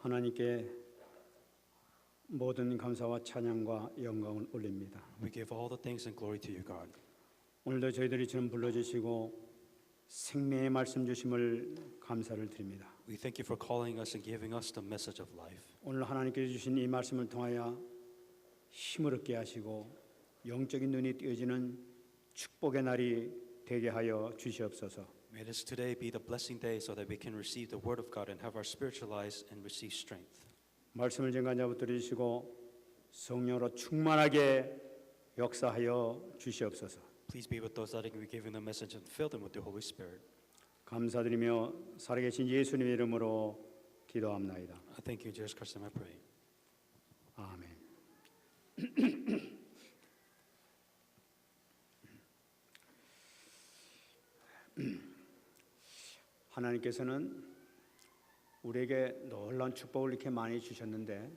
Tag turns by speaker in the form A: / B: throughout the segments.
A: 하나님께 모든 감사와 찬양과 영광을 올립니다.
B: We give all the thanks and glory to you, God.
A: 오늘도 저희들이 지금 불러주시고 생명의 말씀 주심을 감사를 드립니다.
B: We thank you for calling us and giving us the message of life.
A: 오늘 하나님께서 주신 이 말씀을 통하여 힘을 얻게 하시고 영적인 눈이 띄어지는 축복의 날이 되게 하여 주시옵소서.
B: May this today be the blessing day so that we can receive the word of God and have our spiritual eyes and receive strength.
A: 말씀을 증거하여 붙들으시고 성령으로 충만하게 역사하여 주시옵소서.
B: Please be with those that are giving the message and fill them with the Holy Spirit.
A: 감사드리며 살아계신 예수님의 이름으로 기도합나이다.
B: I thank you, Jesus Christ, and I pray.
A: 아멘. 하나님께서는 우리에게 놀라운 축복을 이렇게 많이 주셨는데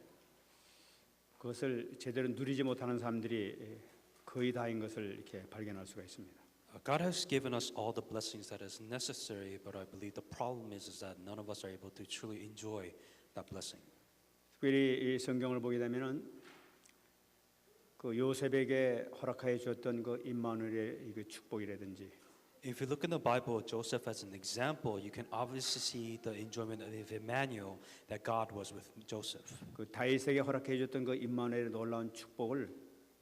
A: 그것을 제대로 누리지 못하는 사람들이 거의 다인 것을 이렇게 발견할 수가 있습니다.
B: God has given us all the blessings that is necessary, but I believe the problem is that none of us are able to truly enjoy that blessing.
A: 특별히 이 성경을 보게 되면은 그 요셉에게 허락하여 주었던 그 임마누엘의 그 축복이라든지
B: If you look in the Bible, Joseph as an example, you can obviously see the enjoyment of Emmanuel that God was with Joseph.
A: 그 다윗에게 허락해 줬던 그 임마누엘의 놀라운 축복을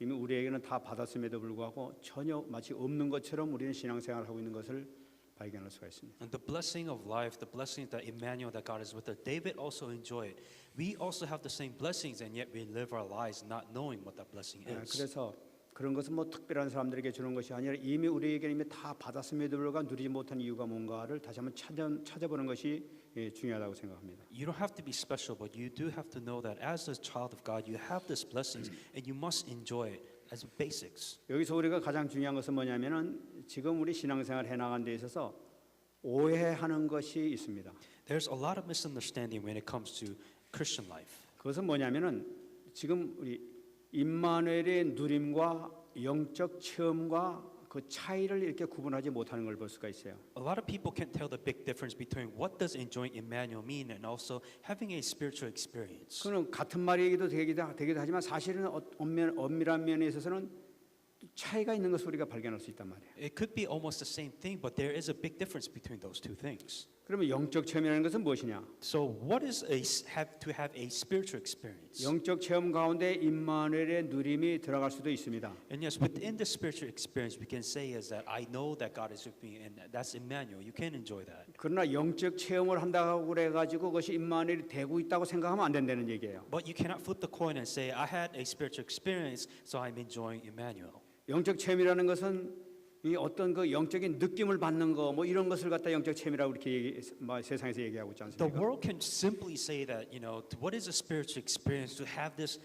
A: 이미 우리에게는 다 받았음에도 불구하고 전혀 마치 없는 것처럼 우리는 신앙생활을 하고 있는 것을 발견할 수가 있습니다.
B: And the blessing of life, the blessing that Emmanuel that God is with us, David also enjoyed. We also have the same blessings, and yet we live our lives not knowing what that blessing is.
A: 그래서 그런 것은 뭐 특별한 사람들에게 주는 것이 아니라 이미 우리에게 이미 다 받았음에도 불구하고 누리지 못한 이유가 뭔가를 다시 한번 찾아보는 것이 중요하다고 생각합니다.
B: You don't have to be special, but you do have to know that as a child of God, you have these blessings, and you must enjoy it as basics.
A: 여기서 우리가 가장 중요한 것은 뭐냐면은 지금 우리 신앙생활 해나가는 데 있어서 오해하는 것이 있습니다.
B: There's a lot of misunderstanding when it comes to Christian life.
A: 그것은 뭐냐면은 지금 우리 임마누엘의 누림과 영적 체험과 그 차이를 이렇게 구분하지 못하는 걸 볼 수가 있어요.
B: A lot of people can't tell the big difference between what does enjoying Emmanuel mean and also having a spiritual experience.
A: 그는 같은 말이기도 되기도 하지만 사실은 엄밀한 면에 있어서는 차이가 있는 것을 우리가 발견할 수 있단 말이에요.
B: It could be almost the same thing, but there is a big difference between those two things.
A: 그러면 영적 체험이라는 것은 무엇이냐?
B: So what is have to have a spiritual experience?
A: 영적 체험 가운데 임마누엘의 누림이 들어갈 수도 있습니다.
B: And yes, within the spiritual experience, we can say is that I know that God is with me, and that's Emmanuel. You can enjoy that.
A: 그러나 영적 체험을 한다고 그래 가지고 그것이 임마누엘이 되고 있다고 생각하면 안 된다는 얘기예요.
B: But you cannot flip the coin and say I had a spiritual experience, so I'm enjoying Emmanuel.
A: 영적 체험이라는 것은 이 어떤 그 영적인 느낌을 받는 거 뭐 이런 것을 갖다 영적 체험이라고 이렇게 세상에서 얘기하고 있지
B: The
A: 않습니까?
B: world can simply say that, you know, what is a spiritual experience to have this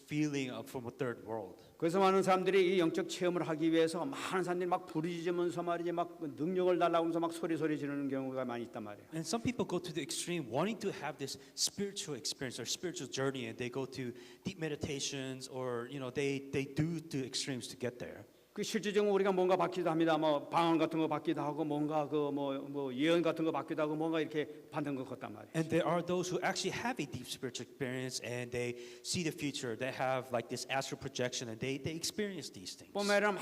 B: feeling of from a third world.
A: 그래서 많은 사람들이 이 영적 체험을 하기 위해서 많은 사람들이 막 부르짖으면서 말이지 막 능력을 달라고 하면서 막 소리 지르는 경우가 많이 있단 말이에요.
B: And some people go to the extreme wanting to have this spiritual experience or spiritual journey, and they go to deep meditations or, you know, they do the extremes to get there.
A: 그 실질적으로 우리가 뭔가 받기도 합니다. 뭐 방언 같은 거 받기도 하고 뭔가 그 뭐 예언 같은 거 받기도 하고 뭔가 이렇게 받는 것 같단 말이에요.
B: And there are those who actually have a deep spiritual experience and they see the future. They have like this astral projection and they experience these things.
A: 뽀메라 막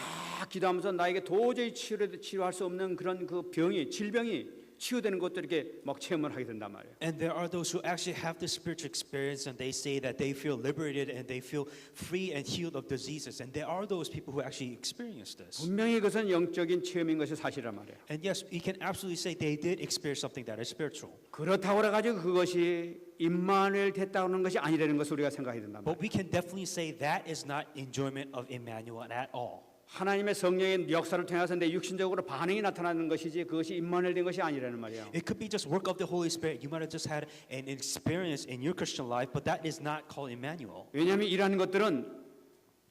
A: 기도하면서 나에게 도저히 치료할 수 없는 그런 그 질병이 치유되는 것도 이렇게 막 체험을 하게 된단 말이에요.
B: And there are those who actually have this spiritual experience and they say that they feel liberated and they feel free and healed of diseases. And there are those people who actually experience this.
A: 분명히 그것은 영적인 체험인 것이 사실이란 말이에요.
B: And yes, we can absolutely say they did experience something that is spiritual.
A: 그렇다고 해가지고 그것이 임마누엘 됐다는 것이 아니라는 것을 우리가 생각해야 된단 말이에요.
B: But we can definitely say that is not enjoyment of Emmanuel at all.
A: 하나님의 성령의 역사를 통해서 내 육신적으로 반응이 나타나는 것이지 그것이 임마누엘 된 것이 아니라는 말이에요.
B: It could be just work of the Holy Spirit. You might have just had an experience in your Christian life, but that is not called Emmanuel.
A: 왜냐하면 이러한 것들은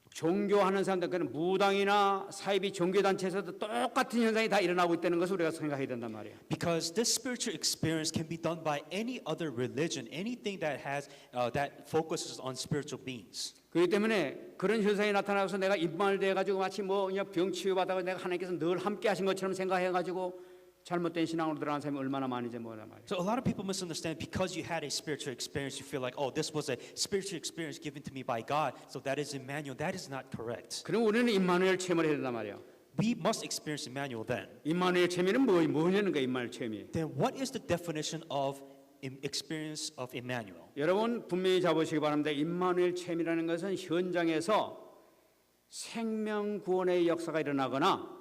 A: 종교하는 사람들, 그는 무당이나 사이비 종교단체에서도 똑같은 현상이 다 일어나고 있다는 것을 우리가 생각해야 된단 말이에요.
B: Because this spiritual experience can be done by any other religion, anything that has that focuses on spiritual beings.
A: 그렇기 때문에 그런 현상이 나타나서 내가 임마누엘 돼가지고 마치 뭐 그냥 병 치유받아가 내가 하나님께서 늘 함께 하신 것처럼 생각해가지고 잘못된 신앙으로 들어간 사람이 얼마나 많은지 뭐란 말이에요.
B: So a lot of people misunderstand because you had a spiritual experience, you feel like, oh, this was a spiritual experience given to me by God, so that is Emmanuel. That is not correct.
A: 그럼 우리는 임마누엘 체험을 해야 된단 말이에요.
B: We must experience Emmanuel then.
A: 임마누엘 체험은 뭐냐는 거예요. 임마누엘 체험이.
B: Then what is the definition of experience of Emmanuel?
A: 여러분 분명히 잡으시기 바랍니다. 임마누엘 체험이라는 것은 현장에서 생명 구원의 역사가 일어나거나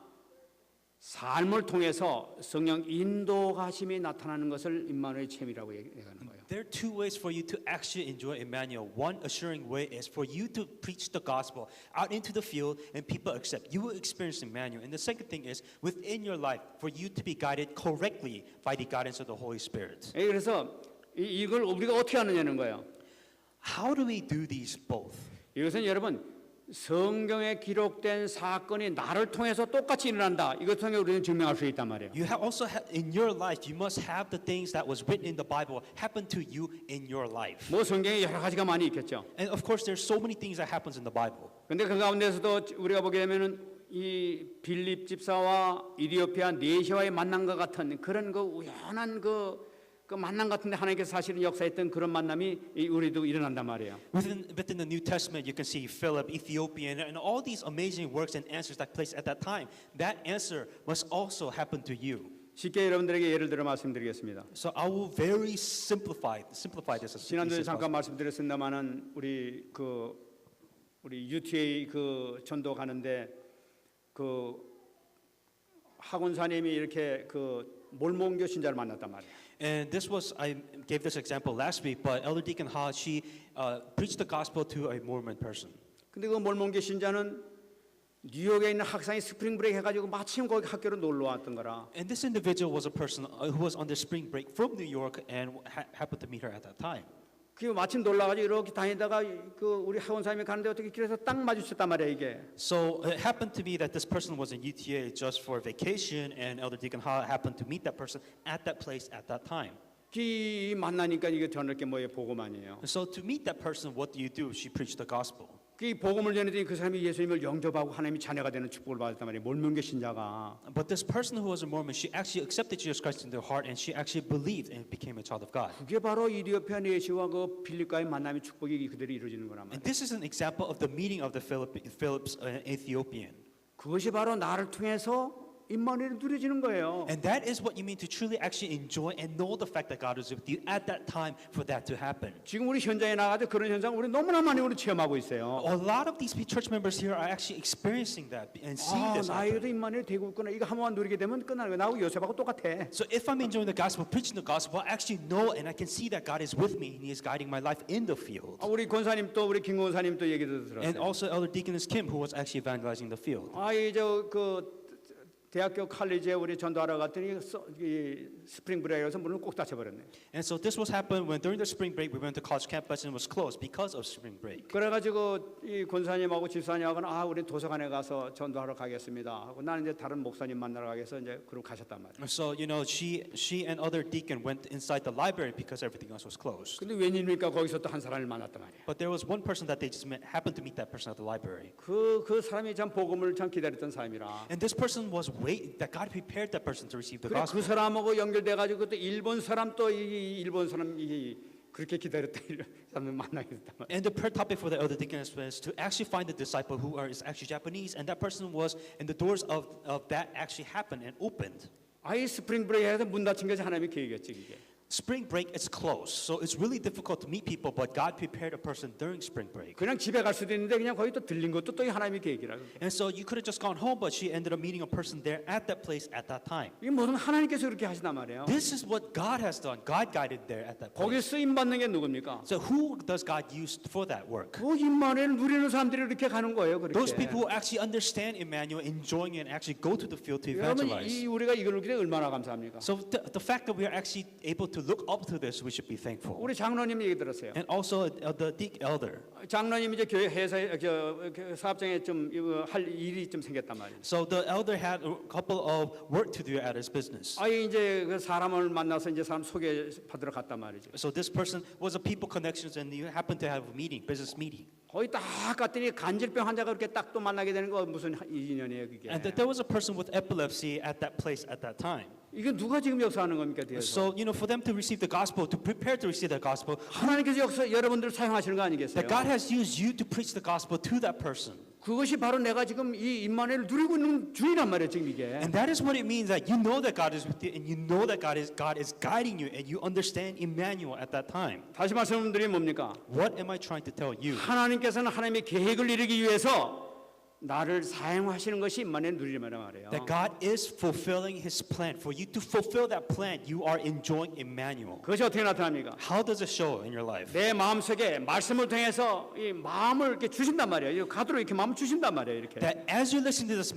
A: 삶을 통해서 성령 인도하심이 나타나는 것을 임마누엘 체험이라고 얘기하는 거예요.
B: There are two ways for you to actually enjoy Emmanuel. One assuring way is for you to preach the gospel out into the field and people accept. You will experience Emmanuel. And the second thing is within your life for you to be guided correctly by the guidance of the Holy Spirit.
A: 그래서 이걸 우리가 어떻게 하느냐는 거예요.
B: How do we do these both?
A: 이것은 여러분 성경에 기록된 사건이 나를 통해서 똑같이 일어난다. 이것 통해 우리는 증명할 수 있단 말이에요.
B: You have also in your life, you must have the things that was written in the Bible happen to you in your life.
A: 뭐 성경에 여러 가지가 많이 있겠죠.
B: And of course, there's so many things that happens in the Bible.
A: 근데 그 가운데서도 우리가 보게 되면은 이 빌립 집사와 이디오피아 네시와의 만남과 같은 그런 그 우연한 그 만남 같은데 하나님께서 사실은 역사했던 그런 만남이 우리도 일어난단 말이에요.
B: Within the New Testament, you can see Philip, Ethiopian, and all these amazing works and answers that place at that time. That answer must also happen to you.
A: 쉽게 여러분들에게 예를 들어 말씀드리겠습니다.
B: So I will very simplify this.
A: 지난주에 잠깐 말씀드렸습니다만은 우리 UTA 그 전도 가는데 그 학원사님이 이렇게 그 몰몬교 신자를 만났단 말이에요.
B: And this was, I gave this example last week, but Elder Deacon Ha, she preached the gospel to a Mormon person.
A: 근데 그 몰몬교 신자는 뉴욕에 있는 학생이 스프링 브레이크 해가지고 마침 거기 학교로 놀러 왔던 거라.
B: And this individual was a person who was on the spring break from New York and happened to meet her at that time.
A: 그 마침 놀러가지고 이렇게 다니다가 그 우리 학원사님이 가는데 어떻게 길에서 딱 마주쳤단 말이야 이게.
B: So it happened to be that this person was in UTA just for vacation, and Elder Deacon Ha happened to meet that person at that place at that time.
A: 그 만나니까 이게 저녁에 뭐예요 복음만이에요.
B: So to meet that person, what do? She preached the gospel.
A: 그 복음을 전했더니 그 사람이 예수님을 영접하고 하나님이 자녀가 되는 축복을 받았단 말이에요. 몰몬교 신자가.
B: But this person who was a Mormon, she actually accepted Jesus Christ in their heart, and she actually believed and became a child of God.
A: 그게 바로 이디오피아 네시와 그 빌립과의 만남의 축복이 그대로 이루어지는 거란
B: And
A: 말이에요.
B: this is an example of the meeting of the Philips Ethiopian.
A: 그것이 바로 나를 통해서 임마누엘이 누려지는 거예요.
B: And that is what you mean to truly actually enjoy and know the fact that God is with you at that time for that to happen.
A: 지금 우리 현장에 나가서 그런 현상 우리 너무나 많이 우리 체험하고 있어요.
B: A lot of these church members here are actually experiencing that and seeing
A: 아,
B: this happen.
A: 나에게도 임마누엘이 되고 있구나. 이거 한 번만 누리게 되면 끝나는 거야. 나하고 요셉하고 똑같아.
B: So if I'm enjoying the gospel, preaching the gospel, I actually know and I can see that God is with me and He is guiding my life in the field.
A: 아, 우리 권사님 또 우리 김 권사님 또 얘기도
B: And
A: 들었어요.
B: also Elder Deaconess Kim, who was actually evangelizing the field.
A: 아, 이제 그 대학교 칼리지에 우리 전도하러 갔더니 이 스프링 브레이크에서 문을 꼭 닫혀버렸네.
B: And so this was happened when during the spring break we went to college campus and it was closed because of spring break.
A: 그래가지고 이 권사님하고 집사님하고는 아, 우리 도서관에 가서 전도하러 가겠습니다 하고 나는 이제 다른 목사님 만나러 가겠어 이제 그럼 가셨단 말이에요.
B: So she and other deacon went inside the library because everything else was closed.
A: 근데 웬일입니까? 거기서 또 한 사람을 만났단 말이에요.
B: But there was one person that they just happened to meet that person at the library.
A: 그 사람이 참 복음을 참 기다렸던 사람이라.
B: And this person was waiting that God prepared that person to receive the
A: 그래
B: gospel.
A: 그 사람하고 연결돼가지고 또 일본 사람 또 이 일본 사람 이 그렇게 기다렸다 이런 사람을 만나게 됐단 말이에요.
B: And the prayer topic for the elder deaconess was to actually find the disciple who is actually Japanese, and that person was, and the doors of that actually happened and opened.
A: 아이 스프링 브레이크에서 문 닫힌 것이 하나님의 계획이었지 이게.
B: Spring break is closed, so it's really difficult to meet people, but God prepared a person during spring break.
A: 그냥 집에 갈 수도 있는데 그냥 거기 또 들린 것도 또 하나님의 계획이라.
B: And so you could have just gone home, but she ended up meeting a person there at that place at that time.
A: 이게 모든 하나님께서 그렇게 하시단 말이에요.
B: This is what God has done. God guided there at that
A: 거기
B: place.
A: 쓰임 받는 게 누굽니까?
B: So who does God use for that work?
A: 그 임마누엘 누리는 사람들이 이렇게 가는 거예요. 그렇게.
B: Those people who actually understand Emmanuel, enjoying it, and actually go to the field to
A: 여러분
B: evangelize.
A: 우리가 이걸 느끼는 얼마나 감사합니까?
B: So the fact that we are actually able to look up to this, we should be thankful.
A: 우리 장로님 얘기 들었어요.
B: And also the elder.
A: 장로님 이제 교회 회사에 사업장에 좀 할 일이 좀 생겼단 말이에요.
B: So the elder had a couple of work to do at his business.
A: 아예 이제 그 사람을 만나서 이제 사람 소개 받으러 갔단 말이죠.
B: So this person was a people connections, and you happened to have a meeting, business meeting.
A: 거기 딱 갔더니 간질병 환자가 그렇게 딱 또 만나게 되는 거 무슨 인연이에요 그게.
B: And there was a person with epilepsy at that place at that time.
A: 이게 누가 지금 역사하는 겁니까 뒤에서?
B: So, for them to receive the gospel, to prepare to receive the gospel,
A: 하나님께서 여러분들을 사용하시는 거 아니겠어요?
B: that God has used you to preach the gospel to that person.
A: 그것이 바로 내가 지금 이 임마누엘을 누리고 있는 중이란 말이에요, 지금 이게.
B: And that is what it means, that you know that God is with you, and you know that God is guiding you, and you understand Emmanuel at that time.
A: 다시 말씀드리면 뭡니까?
B: What am I trying to tell you?
A: 하나님께서는 하나님의 계획을 이루기 위해서 나를 사용하시는 것이 임마누엘 누리란 말이에요.
B: That God is fulfilling His plan. For you to fulfill that plan, you are enjoying Emmanuel.
A: 그것이 어떻게 나타납니까?
B: How does it show in your life?
A: 내 마음속에 말씀을 통해서 이 마음을 이렇게 주신단 말이에요. 가도록 이렇게 마음을 주신단 말이에요. 이렇게.
B: That as you listen to this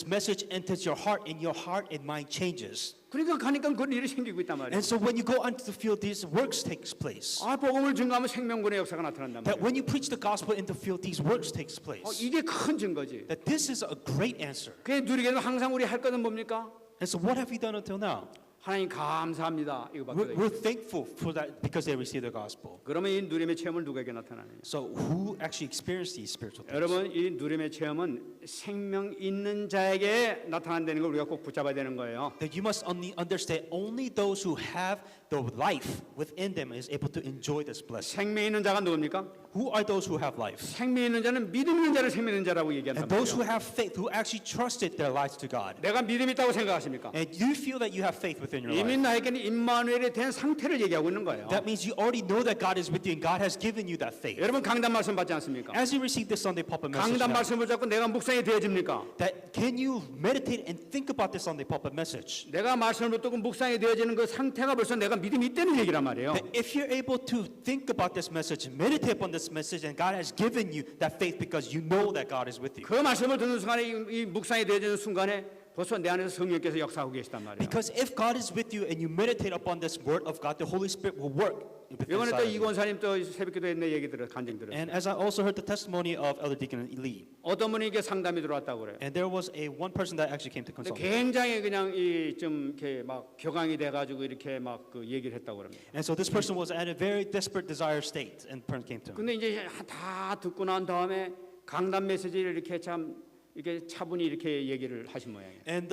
B: message enters your heart, and your heart and mind changes.
A: 그러니까 가니까 그런 일이 생기고 있단 말이에요.
B: And so when you go onto the field, these works takes place.
A: 아, 복음을 증거하면 생명군의 역사가 나타난단
B: That
A: 말이에요.
B: when you preach the gospel in the field, these works takes place.
A: 이게 큰 증거지.
B: That this is a great answer.
A: 그 누리게는 항상 우리 할 것은 뭡니까?
B: And so what have we done until now?
A: 하나님 감사합니다. 이거밖에.
B: We're thankful for that because they received the gospel.
A: 그러면 이 누림의 체험을 누구에게 나타나느냐?
B: So who actually experienced these spiritual things?
A: 여러분, 이 누림의 체험은 생명 있는 자에게 나타난다는 걸 우리가 꼭 붙잡아야 되는 거예요.
B: That you must only understand only those who have the life within them is able to enjoy this blessing.
A: 생명 있는 자가 누굽니까?
B: Who are those who have life?
A: 생명 있는 자는 믿음 있는 자를 생명 있는 자라고 얘기한단
B: And those who
A: 말이에요.
B: have faith, who actually trusted their lives to God.
A: 내가 믿음 있다고 생각하십니까?
B: And you feel that you have faith within your
A: 이미
B: life.
A: 나에게는 임마누엘에 대한 상태를 얘기하고 있는 거예요.
B: That means you already know that God is with you and God has given you that faith.
A: 여러분 강단 말씀 받지 않습니까?
B: As you receive this Sunday pulpit message,
A: 강단
B: now,
A: 말씀을 잡고 내가 묵상이 되어집니까?
B: that can you meditate and think about this Sunday pulpit message?
A: 내가 말씀을 듣고 묵상이 되어지는 그 상태가 벌써 내가 믿음이 있다는 얘기란 말이에요.
B: That if you're able to think about this message, meditate upon this message, and God has given you that faith because you know that God is with you.
A: 그 말씀을 듣는 순간에 이 묵상이 되어지는 순간에 벌써 내 안에서 성령께서 역사하고 계시단 말이에요.
B: Because if God is with you and you meditate upon this word of God, the Holy Spirit will work within
A: 이번에 또
B: inside of you.
A: 이권사님 또 새벽기도에 내 얘기 들어 간증 들었어요.
B: And as I also heard the testimony of Elder Deacon Lee,
A: 어떤 분이 이게 상담이 들어왔다고 그래요.
B: and there was one person that actually came to
A: 근데
B: consult me.
A: 굉장히 그냥 좀 이렇게 막 격앙이 돼가지고 이렇게 막 그 얘기를 했다고 그럽니다.
B: And so this person was at a very desperate desire state and came to him.
A: 근데 이제 다 듣고 난 다음에 강단 메시지를 이렇게 참 이렇게 차분히 이렇게 얘기를 하신 모양이에요.
B: And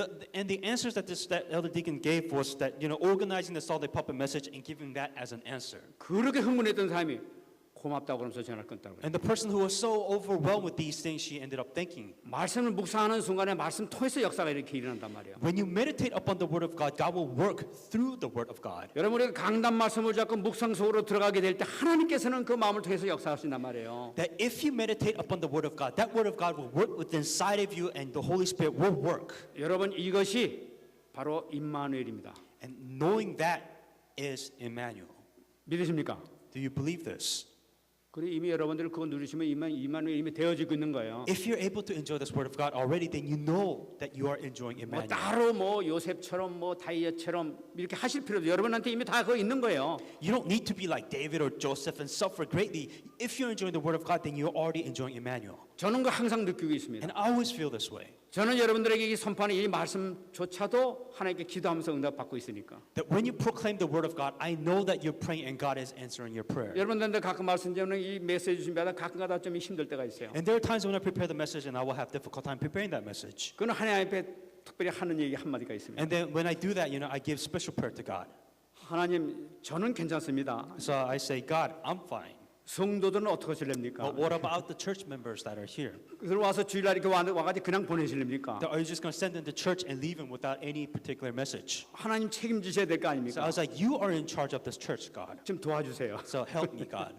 B: the answers that that Elder Deacon gave was that organizing the Sunday puppet message and giving that as an answer.
A: 그렇게 흥분했던 사람이 고맙다고 그러면서 전화를 끊다고 그래요.
B: And the person who was so overwhelmed with these things, she ended up thanking.
A: 말씀을 묵상하는 순간에 말씀 통해서 역사가 이렇게 일어난단 말이에요.
B: When you meditate upon the Word of God, God will work through the Word of God.
A: 여러분 우리가 강단 말씀을 잡고 묵상 속으로 들어가게 될 때 하나님께서는 그 마음을 통해서 역사하신단 말이에요.
B: That if you meditate upon the Word of God, that Word of God will work within inside of you, and the Holy Spirit will work.
A: 여러분 이것이 바로 임마누엘입니다.
B: And knowing that is Emmanuel.
A: 믿으십니까?
B: Do you believe this?
A: 그래 이미 여러분들 그거 누리시면 임마누엘 이미 되어지고 있는 거예요.
B: If you're able to enjoy this Word of God already, then you know that you are enjoying
A: 뭐
B: Emmanuel.
A: 따로 뭐 요셉처럼 뭐 다이어처럼 이렇게 하실 필요도 여러분한테 이미 다 그거 있는 거예요.
B: You don't need to be like David or Joseph and suffer greatly. If you're enjoying the Word of God, then you're already enjoying Emmanuel.
A: 저는 그 항상 느끼고 있습니다.
B: And I always feel this way.
A: 저는 여러분들에게 이 선포하는 이 말씀조차도 하나님께 기도하면서 응답받고 있으니까.
B: That when you proclaim the Word of God, I know that you're praying and God is answering your prayer.
A: 여러분들한테 가끔 말씀드리는 이 메시지 준비하다 가끔가다 좀 힘들 때가 있어요.
B: And there are times when I prepare the message and I will have difficult time preparing that message.
A: 그는 하나님 앞에 특별히 하는 얘기 한마디가 있습니다.
B: And then when I do that, I give special prayer to God.
A: 하나님, 저는 괜찮습니다.
B: So I say, God, I'm fine.
A: 성도들은 어떻게 하실랍니까?
B: But what about the church members that are here?
A: 그들 와서 주일날 이렇게 와가지고 그냥 보내실랍니까?
B: Are you just going to send them to church and leave them without any particular message?
A: 하나님 책임지셔야 될 거
B: So I
A: 아닙니까?
B: was like, you are in charge of this church, God.
A: 좀 도와주세요.
B: So help me, God.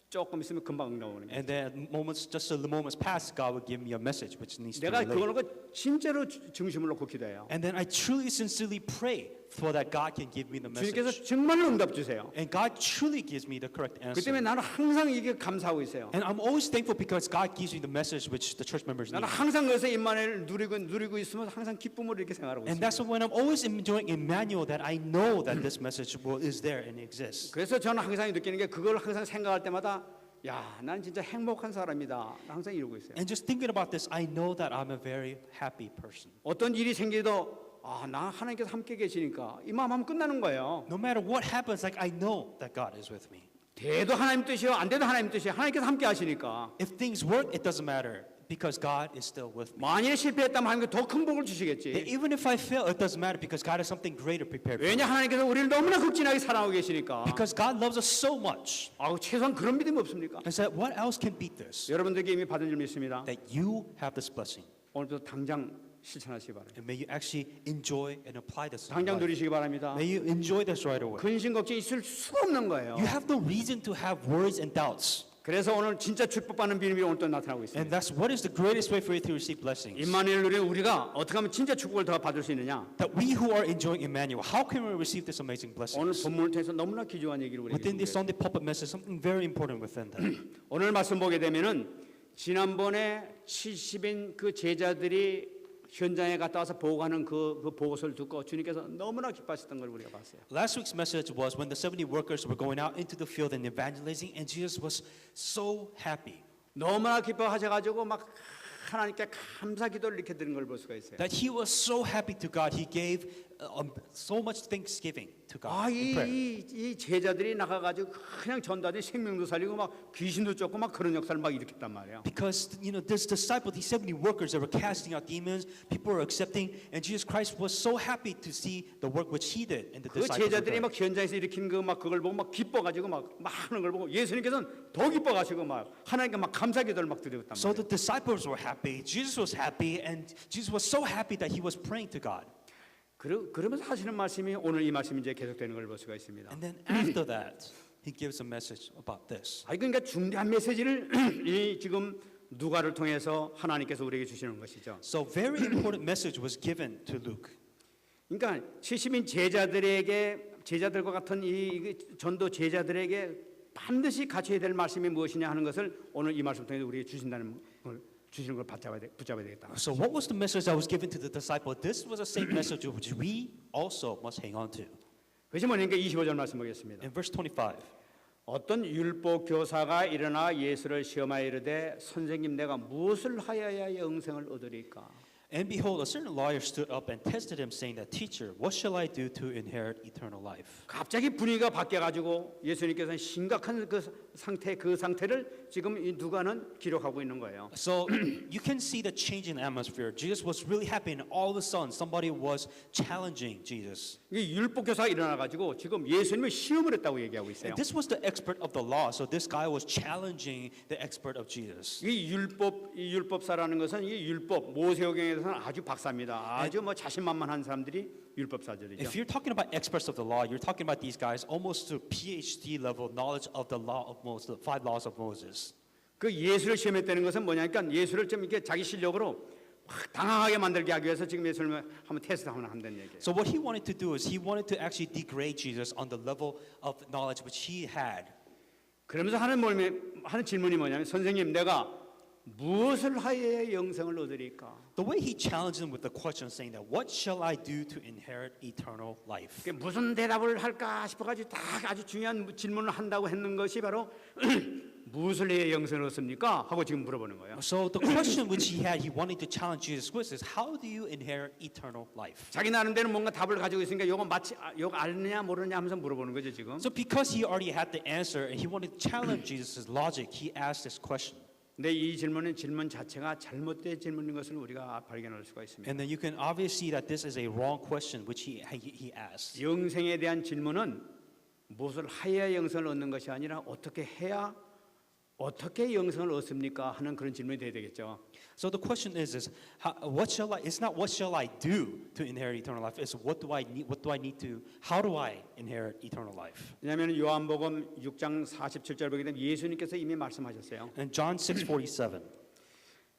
A: 조금 있으면 금방 나오는 거예요.
B: And then just as the moments pass, God will give me a message which needs to
A: 내가
B: relate.
A: 그걸 놓고 진짜로 중심을 놓고 기도해요.
B: And then I truly, sincerely pray for that God can give me the
A: 주님께서
B: message.
A: 정말로 응답 주세요.
B: And God truly gives me the correct
A: 그 때문에
B: answer.
A: 나는 항상 이게 감사하고 있어요.
B: And I'm always thankful because God gives me the message which the church members need.
A: 나는 항상 그래서 임마누엘을 누리고 있으면 항상 기쁨으로 이렇게 생각하고
B: And
A: 있습니다.
B: that's when I'm always enjoying Emmanuel that I know that this message is there and exists.
A: 그래서 저는 항상 느끼는 게 그걸 항상 생각할 때마다 야, 난 진짜 행복한 사람이다. 나 항상 이러고 있어요.
B: And just thinking about this, I know that I'm a very happy person.
A: 어떤 일이 생기도 나 하나님께서 함께 계시니까 이 마음 하면 끝나는 거예요.
B: No matter what happens, like I know that God is with me.
A: 돼도 하나님 뜻이요, 안 돼도 하나님 뜻이요. 하나님께서 함께 하시니까.
B: If things work, it doesn't matter. Because God is still with me.
A: 만약에 실패했다면 하나님께 더 큰 복을
B: That
A: 주시겠지.
B: even if I fail, it doesn't matter because God has something greater prepared for me.
A: 왜냐 하나님께서 우리를 너무나 극진하게 사랑하고 계시니까.
B: Because God loves us so much.
A: 아우 최소한 그런 믿음이 없습니까?
B: I said, what else can beat this?
A: 여러분들에게 이미 받은 줄 믿습니다.
B: That you have this blessing.
A: 오늘부터 당장 실천하시기 바랍니다.
B: And may you actually enjoy and apply this. in your
A: 당장
B: life.
A: 누리시기 바랍니다.
B: May you enjoy this right away.
A: 근심 걱정이 있을 수가 없는 거예요.
B: You have no reason to have worries and doubts.
A: 그래서 오늘 진짜 축복받는 비밀이 오늘 또 나타나고
B: And
A: 있습니다.
B: that's what is the greatest way for you to receive blessings.
A: 임마누엘 누리는 우리가 어떻게 하면 진짜 축복을 더 받을 수 있느냐?
B: That we who are enjoying Emmanuel, how can we receive this amazing
A: 오늘
B: blessings?
A: 본문을 통해서 너무나 귀중한 얘기를 우리에게
B: Within this
A: 준비했어요.
B: Sunday pulpit message, something very important within that.
A: 오늘 말씀 보게 되면은 지난번에 70인 그 제자들이 현장에 갔다 와서 보고하는 그 보고서를 듣고 주님께서 너무나 기뻐하셨던 걸 우리가 봤어요.
B: Last week's message was when the 70 workers were going out into the field and evangelizing, and Jesus was so happy
A: 너무나 기뻐하셔가지고 막 하나님께 감사 기도를 이렇게 드린 걸 볼 수가 있어요.
B: that he was so happy to God. He gave so much thanksgiving to God in prayer.
A: 이 제자들이 나가가지고 그냥 전도하더니 생명도 살리고 막 귀신도 쫓고 막 그런 역사를 막 일으켰단 말이에요.
B: Because this disciple, these 70 workers that were casting out demons, people were accepting, and Jesus Christ was so happy to see the work which he did, and the
A: 그
B: disciples were
A: 제자들이
B: doing.
A: 막 현장에서 일으킨 그 막 그걸 보고 막 기뻐가지고 막 하는 걸 보고 예수님께서는 더 기뻐가시고 막 하나님께 막 감사 기도를 막 드렸단
B: So
A: 말이에요.
B: the disciples were happy, Jesus was happy, and Jesus was so happy that he was praying to God.
A: 그러면서 하시는 말씀이 오늘 이 말씀이 이제 계속되는 걸 볼 수가 있습니다.
B: And then after that, he gives a message about this.
A: 그러니까 중대한 메시지를 이 지금 누가를 통해서 하나님께서 우리에게 주시는 것이죠.
B: So very important message was given to Luke.
A: 그러니까 70인 제자들과 같은 이 전도 제자들에게 반드시 갖춰야 될 말씀이 무엇이냐 하는 것을 오늘 이 말씀 통해서 우리에게 주시는 걸 붙잡아야 되겠다.
B: So what was the message that was given to the disciple? This was the same message which we also must hang on to.
A: 그것이 뭐냐니까 25절 말씀 보겠습니다.
B: In verse 25.
A: 어떤 율법 교사가 일어나 예수를 시험하여 이르되 선생님 내가 무엇을 하여야 영생을 얻으리까?
B: And behold, a certain lawyer stood up and tested him, saying that, Teacher, what shall I do to inherit eternal life?
A: 갑자기 분위기가 바뀌어가지고 예수님께서는 심각한 그 상태를 지금 이 누가는 기록하고 있는 거예요.
B: So you can see the change in atmosphere. Jesus was really happy, and all of a sudden, somebody was challenging Jesus.
A: 이 율법 교사가 일어나가지고 지금 예수님을 시험을 했다고 얘기하고 있어요.
B: And this was the expert of the law. So this guy was challenging the expert of Jesus.
A: 이 율법사라는 것은 이 율법 모세오경에 대해서는 아주 박사입니다. 아주 뭐 자신만만한 사람들이 율법사들이죠.
B: If you're talking about experts of the law, you're talking about these guys almost to PhD level knowledge of the law of Moses, the 5 laws of Moses.
A: 그 예수를 시험했다는 것은 뭐냐니까 예수를 좀 이렇게 자기 실력으로 확 당황하게 만들게 하기 위해서 지금 예수를 한번 테스트하면 한다는 얘기예요.
B: So what he wanted to do is he wanted to actually degrade Jesus on the level of knowledge which he had.
A: 그러면서 하는 질문이 뭐냐면 선생님 내가 무엇을 하여야 영생을 얻으리까?
B: The way he challenged him with the question saying that, what shall I do to inherit eternal life?
A: 그게 무슨 대답을 할까 싶어가지고 다 아주 중요한 질문을 한다고 했는 것이 바로 무엇을 해야 영생을 얻습니까? 하고 지금 물어보는 거예요.
B: So the question which he had, he wanted to challenge Jesus with is, how do you inherit eternal life?
A: 자기 나름대로 뭔가 답을 가지고 있으니까 이거 아느냐 모르냐 하면서 물어보는 거죠 지금.
B: So because he already had the answer and he wanted to challenge Jesus' logic, he asked this question.
A: 근데 이 질문 자체가 잘못된 질문인 것을 우리가 발견할 수가 있습니다.
B: And then you can obviously see that this is a wrong question which he asked.
A: 영생에 대한 질문은 무엇을 하여야 영생을 얻는 것이 아니라 어떻게 해야 어떻게 영생을 얻습니까? 하는 그런 질문이 돼야 되겠죠.
B: So the question is what shall I? It's not what shall I do to inherit eternal life. It's what do I need? What do I need to? How do I inherit eternal life?
A: 왜냐하면 요한복음 6장 47절 보게 되면 예수님께서 이미 말씀하셨어요.
B: In John 6:47.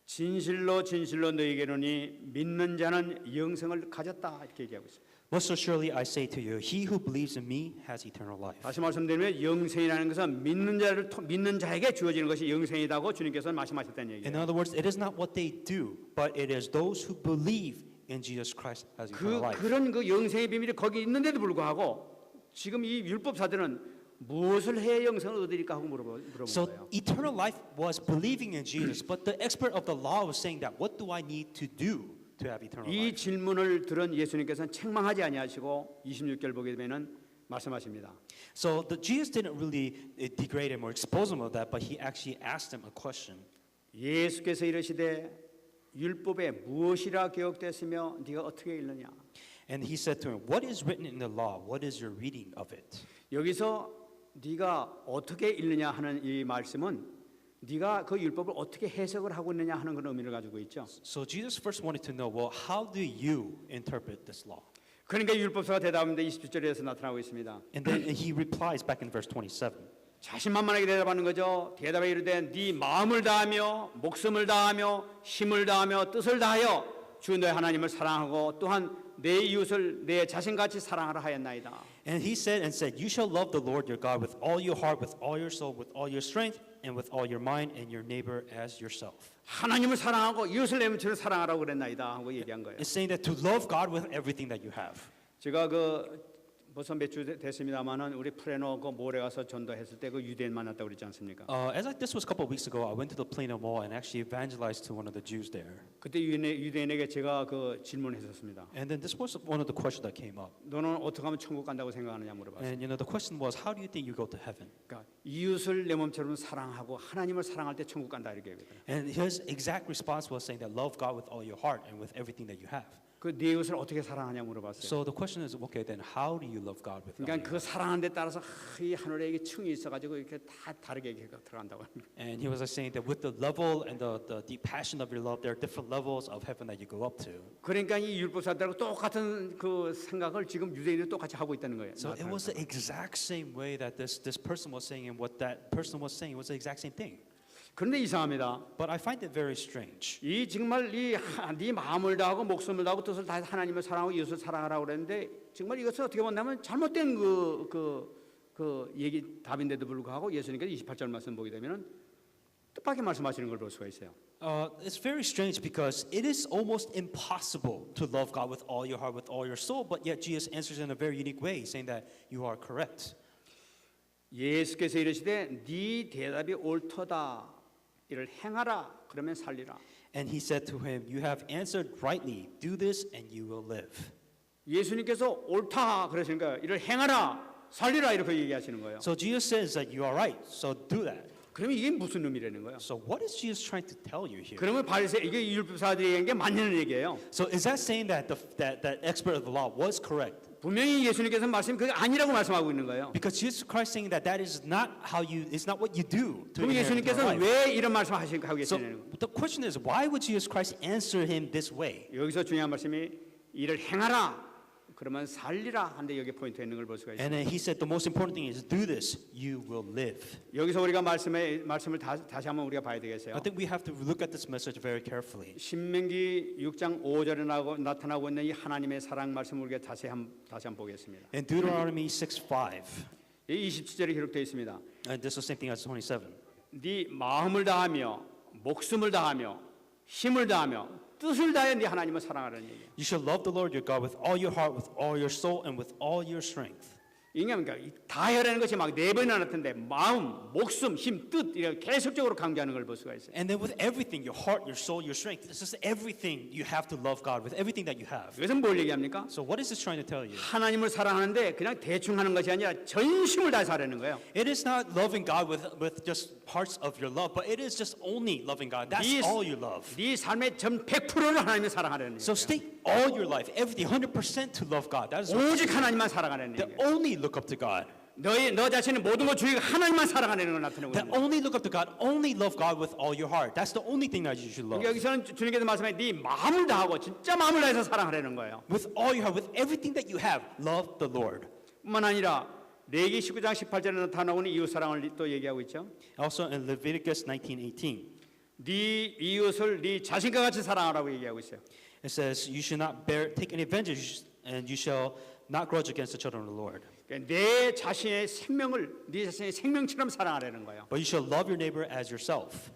A: 진실로 진실로 너희에게 이르노니 믿는 자는 영생을 가졌다 이렇게 얘기하고 있습니다.
B: Most assuredly I say to you, he who believes in me has eternal life.
A: 다시 말씀드리면 영생이라는 것은 믿는 자에게 주어지는 것이 영생이라고 주님께서 말씀하셨다는 얘기예요.
B: In other words, it is not what they do, but it is those who believe in Jesus Christ as eternal life.
A: 그런 그 영생의 비밀이 거기 있는데도 불구하고 지금 이 율법사들은 무엇을 해야 영생을 얻으리까 하고 물어본
B: So
A: 거예요.
B: eternal life was believing in Jesus, but the expert of the law was saying that what do I need to do to have eternal
A: 이
B: life?
A: 질문을 들은 예수님께서는 책망하지 아니하시고 26절 보게 되면은 말씀하십니다.
B: So Jesus didn't really degrade him or expose him of that, but he actually asked him a question.
A: 예수께서 이르시되 율법에 무엇이라 기록되었으며 네가 어떻게 읽느냐.
B: And he said to him, what is written in the law? What is your reading of it?
A: 여기서 네가 어떻게 읽느냐 하는 이 말씀은 네가 그 율법을 어떻게 해석을 하고 있느냐 하는 그런 의미를 가지고 있죠.
B: So Jesus first wanted to know, well, how do you interpret this law?
A: 그러니까 율법사가 대답하는데 27절에서 나타나고 있습니다.
B: And then he replies back in verse 27.
A: 자신만만하게 대답하는 거죠. 대답에 이르되 네 마음을 다하며 목숨을 다하며 힘을 다하며 뜻을 다하여 주 너의 하나님을 사랑하고 또한 내 이웃을 내 자신같이 사랑하라 하였나이다.
B: And he said, you shall love the Lord your God with all your heart, with all your soul, with all your strength, and with all your mind, and your neighbor as yourself.
A: 하나님을 사랑하고 이웃을 내 몸처럼 사랑하라고 그랬나이다 하고 얘기한 거예요.
B: It's saying that to love God with everything that you have.
A: 제가 벌써 몇 주 됐습니다만은 우리 프레노 그 몰에 가서 전도했을 때 그 유대인 만났다고 그랬지 않습니까?
B: This was a couple of weeks ago, I went to the Plano Mall and actually evangelized to one of the Jews there.
A: 그때 유대인에게 제가 그 질문했었습니다.
B: And then this was one of the questions that came up.
A: 너는 어떻게 하면 천국 간다고 생각하느냐 물어봤어요.
B: And the question was, how do you think you go to heaven?
A: 그러니까 이웃을 내 몸처럼 사랑하고 하나님을 사랑할 때 천국 간다 이렇게 얘기해요.
B: And his exact response was saying that love God with all your heart and with everything that you have.
A: 그 네 이웃을 어떻게 사랑하냐 물어봤어요.
B: So the question is, okay, then how do you love God with all your
A: 그러니까 그
B: heart?
A: 사랑하는 데 따라서 이 하늘에 이게 층이 있어가지고 이렇게 다 다르게 이렇게 들어간다고 합니다.
B: And he was saying that with the level and the deep passion of your love, there are different levels of heaven that you go up to.
A: 그러니까 이 율법사들하고 똑같은 그 생각을 지금 유대인들 똑같이 하고 있다는 거예요.
B: So it was the exact same way that this person was saying, and what that person was saying was the exact same thing.
A: 그런데 이상합니다.
B: But I find it very strange.
A: 이 정말 네 마음을 다하고 목숨을 다하고 뜻을 다해서 하나님을 사랑하고 이웃을 사랑하라고 그랬는데 정말 이것을 어떻게 본다면 잘못된 그 얘기 답인데도 불구하고 예수님께서 28절 말씀 보게 되면은 뜻밖의 말씀하시는 걸 볼 수가 있어요.
B: It's very strange because it is almost impossible to love God with all your heart, with all your soul, but yet Jesus answers in a very unique way, saying that you are correct.
A: 예수께서 이르시되 네 대답이 옳도다. 이를 행하라 그러면 살리라.
B: And he said to him, you have answered rightly. Do this and you will live.
A: 예수님께서 옳다 그러시니까 이를 행하라 살리라 이렇게 얘기하시는 거예요.
B: So Jesus says that you are right, so do that.
A: 그러면 이게 무슨 의미라는 거예요?
B: So what is Jesus trying to tell you here?
A: 그러면 바리새 이게 율법사들이 얘기한 게 맞는 얘기예요.
B: So is that saying that that expert of the law was correct?
A: 분명히 예수님께서 말씀 그게 아니라고 말씀하고 있는 거예요.
B: Because Jesus Christ saying that is not how you, it's not what you do to
A: 그럼
B: inherit
A: 예수님께서
B: eternal life.
A: 왜 이런 말씀을 하고
B: So
A: 계시냐는 거예요.
B: the question is, why would Jesus Christ answer him this way?
A: 여기서 중요한 말씀이 이를 행하라 그러면 살리라 한데 여기 포인트가 있는 걸 볼 수가 있어요.
B: And then he said the most important thing is do this, you will live.
A: 여기서 우리가 말씀을 다시 한번 우리가 봐야 되겠어요.
B: I think we have to look at this message very carefully.
A: 신명기 6장 5절에 나타나고 있는 이 하나님의 사랑 말씀을 우리가 다시 한번 보겠습니다.
B: In Deuteronomy 6:5,
A: 이 27절에 기록되어 있습니다.
B: and this is the same thing as 27.
A: 네 마음을 다하며 목숨을 다하며 힘을 다하며 뜻을 다해 네 하나님을 사랑하라는 얘기예요.
B: You shall love the Lord your God with all your heart, with all your soul, and with all your strength.
A: 이게 그러니까 다해라는 것이 막 네 번이나 나타났는데 마음, 목숨, 힘, 뜻 이렇게 계속적으로 강조하는 걸 볼 수가 있어요.
B: And then with everything, your heart, your soul, your strength, this is everything you have to love God with everything that you have.
A: 이것은 뭘 얘기합니까?
B: So what is this trying to tell you?
A: 하나님을 사랑하는데 그냥 대충 하는 것이 아니라 전심을 다해서 하라는 거예요.
B: It is not loving God with just parts of your love, but it is just only loving God. That's
A: 네,
B: all you love.
A: 네 삶의 전 100%를 하나님을 사랑하라는
B: So
A: 거예요.
B: stake all your life, everything, 100% to love God. That is
A: 오직 하나님만 사랑하라는
B: that
A: 얘기예요.
B: only look up to God.
A: 너 자신의 모든 것 주위가 하나님만 사랑하는 걸 나타내고
B: That
A: 있는 거예요.
B: only look up to God, only love God with all your heart. That's the only thing that you should love.
A: 그러니까 여기서는 주님께서 말씀해 네 마음을 다하고 진짜 마음을 다해서 사랑하라는 거예요.
B: With all your heart, with everything that you have, love the Lord.
A: 뿐만 아니라 레위기 19장 18절에 나타나고 있는 이웃 사랑을 또 얘기하고 있죠.
B: Also in Leviticus 19:18,
A: 네 이웃을 네 자신과 같이 사랑하라고 얘기하고 있어요.
B: it says, "You should not take any advantage, and you shall not grudge against the children of the Lord.
A: 그러니까 내 자신의 생명을 네 자신의 생명처럼 사랑하라는 거예요.
B: But you shall love your neighbor as yourself."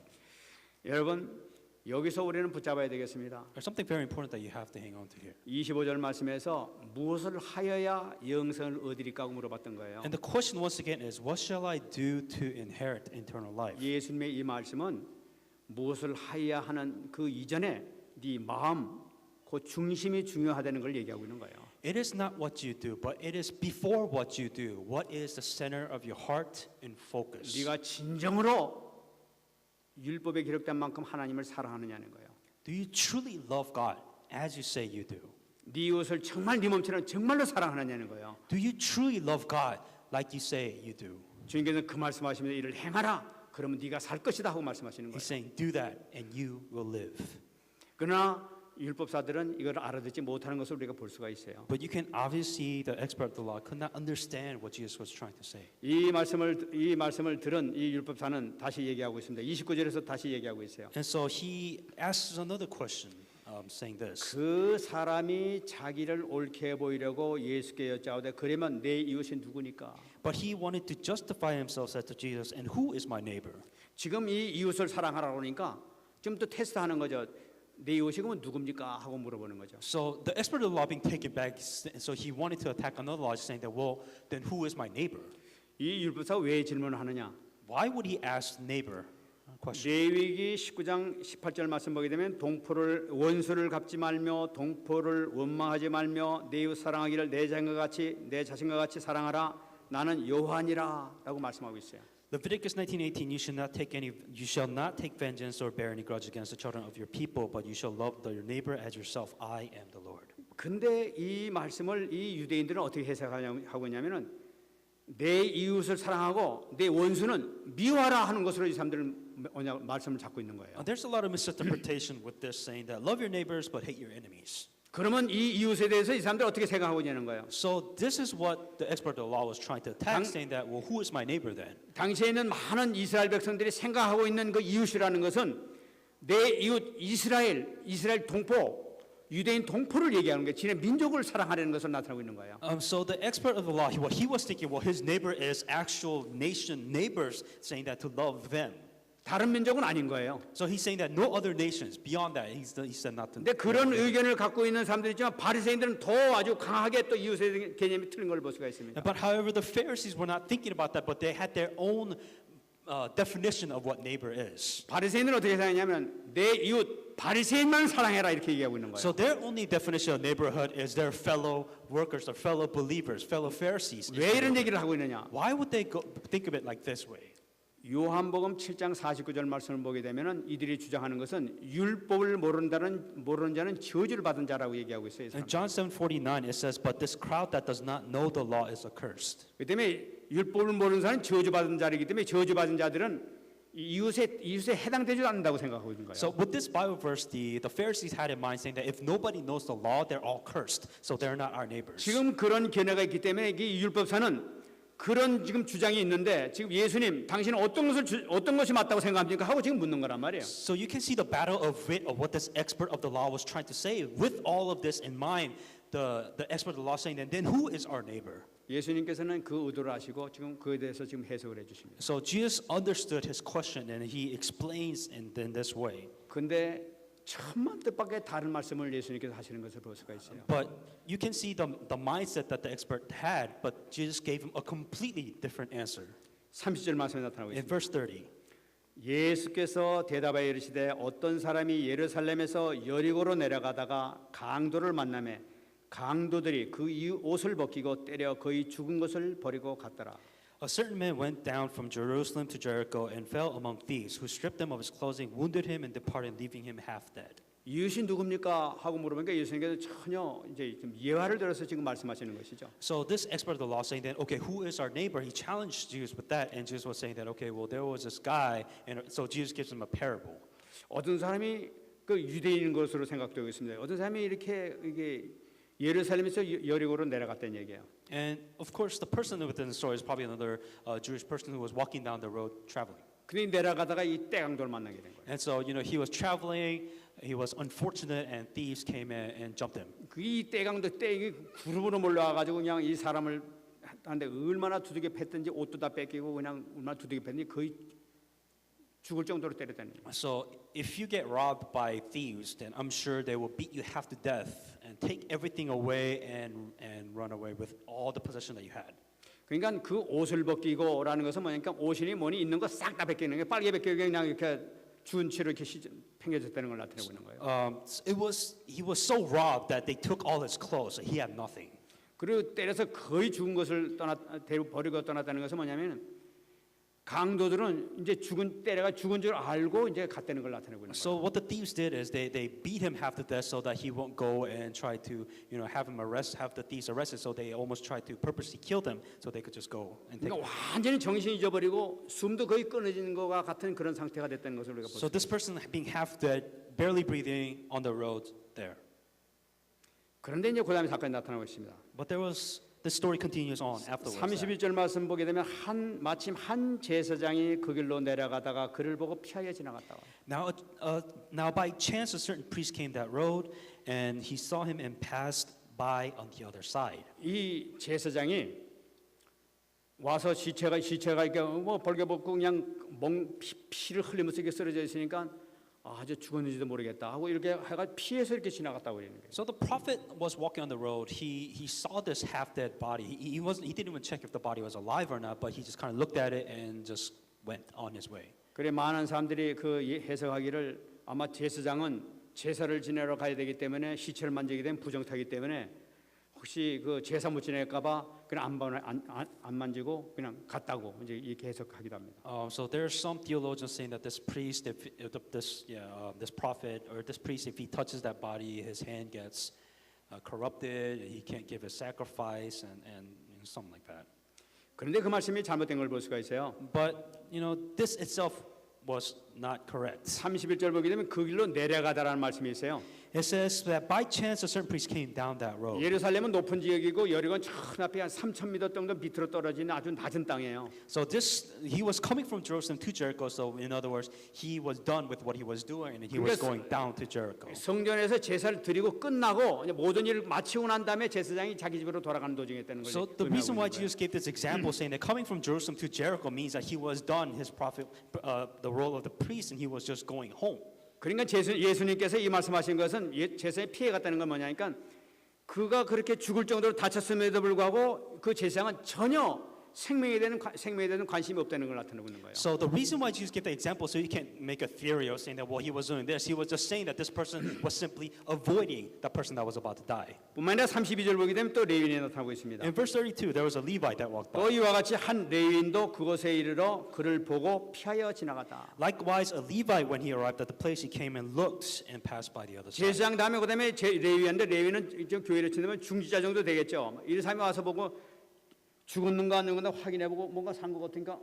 A: 여러분 여기서 우리는 붙잡아야 되겠습니다.
B: There's something very important that you have to hang on to here.
A: 25절 말씀에서 무엇을 하여야 영생을 얻으리까 하고 물어봤던 거예요.
B: And the question once again is, what shall I do to inherit eternal life?
A: 예수님의 이 말씀은 무엇을 하여야 하는 그 이전에 네 마음, 그 중심이 중요하다는 걸 얘기하고 있는 거예요.
B: It is not what you do, but it is before what you do. What is the center of your heart and focus?
A: 네가 진정으로 율법에 기록된 만큼 하나님을 사랑하느냐는 거예요.
B: Do you truly love God as you say you do?
A: 네 이웃을 정말 네 몸처럼 정말로 사랑하느냐는 거예요.
B: Do you truly love God like you say you do?
A: 주님께서는 그 말씀하시면서 이를 행하라. 그러면 네가 살 것이다 하고 말씀하시는 거예요.
B: He's saying, do that and you will live.
A: 그러나 율법사들은 이걸 알아듣지 못하는 것을 우리가 볼 수가 있어요.
B: But you can obviously, the expert of the law could not understand what Jesus was trying to say.
A: 이 말씀을 들은 이 율법사는 다시 얘기하고 있습니다. 29절에서 다시 얘기하고 있어요.
B: And so he asks another question, saying this.
A: 그 사람이 자기를 옳게 보이려고 예수께 여짜오되 그러면 내 이웃이 누구니까?
B: But he wanted to justify himself, said to Jesus, and who is my neighbor?
A: 지금 이 이웃을 사랑하라고 하니까 좀 더 테스트하는 거죠. 내 이웃이 그러면 누굽니까? 하고 물어보는 거죠.
B: So the expert of the law being taken back, so he wanted to attack another law, saying that, well, then who is my neighbor?
A: 이 율법사가 왜 질문을 하느냐?
B: Why would he ask neighbor question?
A: 레위기 19장 18절 말씀 보게 되면 원수를 갚지 말며 동포를 원망하지 말며 내 이웃 사랑하기를 내 자신과 같이 사랑하라. 나는 여호와니라라고 말씀하고 있어요.
B: Leviticus 19:18, you shall not take vengeance or bear any grudge against the children of your people, but you shall love your neighbor as yourself. I am the Lord.
A: 근데 이 말씀을 이 유대인들은 어떻게 해석하고 있냐면은 내 이웃을 사랑하고 내 원수는 미워하라 하는 것으로 이 사람들은 말씀을 잡고 있는 거예요.
B: There's a lot of misinterpretation with this, saying that love your neighbors but hate your enemies.
A: 그러면 이 이웃에 대해서 이 사람들 어떻게 생각하고 있냐는 거예요.
B: So this is what the expert of the law was trying to attack, saying that, well, who is my neighbor then?
A: 당시에 있는 많은 이스라엘 백성들이 생각하고 있는 그 이웃이라는 것은 내 이웃 이스라엘 동포, 유대인 동포를 얘기하는 게 지네 민족을 사랑하려는 것을 나타내고 있는 거예요.
B: So the expert of the law, what he was thinking, well, his neighbor is actual nation neighbors, saying that to love them.
A: 다른 민족은 아닌 거예요.
B: So he's saying that no other nations beyond that. He said not to.
A: 근데 그런 의견을 갖고 있는 사람들이 있지만 바리새인들은 더 아주 강하게 또 이웃의 개념이 틀린 걸 볼 수가 있습니다.
B: But however, the Pharisees were not thinking about that, but they had their own definition of what neighbor is.
A: 바리새인들은 어떻게 생각하냐면 내 이웃 바리새인만 사랑해라 이렇게 얘기하고 있는 거예요.
B: So their only definition of neighborhood is their fellow workers, their fellow believers, fellow Pharisees.
A: 왜 이런 얘기를 하고 있느냐?
B: Why would they think of it like this way?
A: 요한복음 7장 49절 말씀을 보게 되면은 이들이 주장하는 것은 율법을 모르는 자는 저주를 받은 자라고 얘기하고 있어요.
B: In John 7:49 it says, but this crowd that does not know the law is accursed.
A: 그 때문에 율법을 모르는 자는 저주받은 자이기 때문에 저주받은 자들은 이웃에 해당되지 않는다고 생각하고 있는 거예요.
B: So with this Bible verse, the Pharisees had in mind saying that if nobody knows the law, they're all cursed. So they're not our neighbors.
A: 지금 그런 견해가 있기 때문에 이 율법사는 그런 지금 주장이 있는데 지금 예수님 당신은 어떤 것이 맞다고 생각합니까 하고 지금 묻는 거란 말이에요.
B: So you can see the battle of wit of what this expert of the law was trying to say. With all of this in mind, the expert of the law saying, then who is our neighbor?
A: 예수님께서는 그 의도를 아시고 지금 그에 대해서 지금 해석을 해주십니다.
B: So Jesus understood his question and he explains in this way.
A: 근데 천만 뜻밖의 다른 말씀을 예수님께서 하시는 것을 볼 수가 있어요.
B: But you can see the mindset that the expert had, but Jesus gave him a completely different answer.
A: 30절 말씀에 나타나고
B: In
A: 있습니다.
B: verse 30.
A: 예수께서 대답하여 이르시되 어떤 사람이 예루살렘에서 여리고로 내려가다가 강도를 만나매 강도들이 그 옷을 벗기고 때려 거의 죽은 것을 버리고 갔더라.
B: A certain man went down from Jerusalem to Jericho and fell among thieves, who stripped him of his clothing, wounded him, and departed, leaving him half dead.
A: 이웃이 누굽니까 하고 물어보니까 예수님께서 전혀 이제 좀 예화를 들어서 지금 말씀하시는 것이죠.
B: So this expert of the law saying that, okay, who is our neighbor? He challenged Jesus with that, and Jesus was saying that, okay, well, there was this guy, and so Jesus gives him a parable.
A: 어떤 사람이 그 유대인인 것으로 생각되고 있습니다. 어떤 사람이 이게 예루살렘에서 여리고로 내려갔다는 얘기예요.
B: And of course, the person within the story is probably another Jewish person who was walking down the road traveling.
A: 근데 내려가다가 이 떼강도를 만나게 된 거예요.
B: And so, he was traveling, he was unfortunate, and thieves came in and jumped him.
A: 이 떼강도 떼기 그룹으로 몰려와가지고 그냥 이 사람을 하는데 얼마나 두들겨 팼든지 옷도 다 뺏기고 그냥 얼마나 두들겨 팼는지 거의 죽을 정도로 때렸다는 거예요.
B: So if you get robbed by thieves, then I'm sure they will beat you half to death and take everything away and run away with all the possession that you had.
A: 그러니까 그 옷을 벗기고라는 것은 뭐냐니까 옷이니 뭐니 있는 거 싹 다 벗기는 게 빨개 벗기고 그냥 이렇게 죽은 채로 이렇게 팽겨졌다는 걸 나타내고 있는 거예요.
B: He was so robbed that they took all his clothes, so he had nothing.
A: 그리고 때려서 거의 죽은 것을 버리고 떠났다는 것은 뭐냐면 강도들은 이제 때려가 죽은 줄 알고 이제 갔다는 걸 나타내고 있는
B: So
A: 거예요.
B: what the thieves did is they beat him half to death so that he won't go and try to have the thieves arrested. So they almost tried to purposely kill them so they could just go and take.
A: 그러니까 완전히 정신이 잊어버리고 숨도 거의 끊어지는 것과 같은 그런 상태가 됐다는 것을 우리가 볼 수
B: So this person being half dead, barely breathing on the road there.
A: 그런데 이제 그다음에 사건이 나타나고 있습니다.
B: But the story continues on afterwards.
A: 31절 말씀 보게 되면 마침 한 제사장이 그 길로 내려가다가 그를 보고 피하여 지나갔다.
B: Now by chance a certain priest came that road, and he saw him and passed by on the other side.
A: 이 제사장이 와서 시체가 이렇게 뭐 벌게벗고 그냥 피를 흘리면서 이렇게 쓰러져 있으니까 아주 죽었는지도 모르겠다 하고 이렇게 해가 피해서 이렇게 지나갔다고 그러는 거예요.
B: So the prophet was walking on the road. He saw this half-dead body. He didn't even check if the body was alive or not, but he just kind of looked at it and just went on his way.
A: 그래 많은 사람들이 그 해석하기를 아마 제사장은 제사를 지내러 가야 되기 때문에 시체를 만지게 되면 부정타기 때문에 혹시 그 제사 못 지낼까봐 그냥 안 만지고 그냥 갔다고 이제 이렇게 해석하기도 합니다.
B: So there are some theologians saying that this priest, this prophet or this priest, if he touches that body, his hand gets corrupted. He can't give a sacrifice and something like that.
A: 그런데 그 말씀이 잘못된 걸 볼 수가 있어요.
B: But this itself was not correct.
A: 31절 보게 되면 그 길로 내려가다라는 말씀이 있어요.
B: It says that by chance a certain priest came down that road.
A: 예루살렘은 높은 지역이고 여리고는 저 앞에 한 3,000m 정도 밑으로 떨어진 아주 낮은 땅이에요.
B: So he was coming from Jerusalem to Jericho. So in other words, he was done with what he was doing, and he was going down to Jericho.
A: 성전에서 제사를 드리고 끝나고 이제 모든 일을 마치고 난 다음에 제사장이 자기 집으로 돌아가는 도중에 있다는
B: So
A: 거죠.
B: the reason why Jesus gave this example, saying that coming from Jerusalem to Jericho, means that he was done his the role of the priest, and he was just going home.
A: 그러니까 예수님께서 이 말씀하신 것은 제사에 피해 갔다는 건 뭐냐니까 그가 그렇게 죽을 정도로 다쳤음에도 불구하고 그 제사장은 전혀 생명에 대한 관심이 없다는 걸 나타내고 있는 거예요.
B: So the reason why Jesus gave the example, so you can't make a theory of saying that he was doing this. He was just saying that this person was simply avoiding the person that was about to die.
A: 뿐만 아니라 32절 보게 되면 또 레위인이 나타나고 있습니다.
B: In verse 32, there was a Levite that walked by.
A: 또 이와 같이 한 레위인도 그곳에 이르러 그를 보고 피하여 지나갔다.
B: Likewise, a Levite, when he arrived at the place, he came and looked and passed by the other side.
A: 제사장 다음에 그다음에 레위인데 레위는 교회를 치면 중지자 정도 되겠죠. 이 사람이 와서 보고 죽었는가 안 죽었는가 확인해보고 뭔가 산 것 같으니까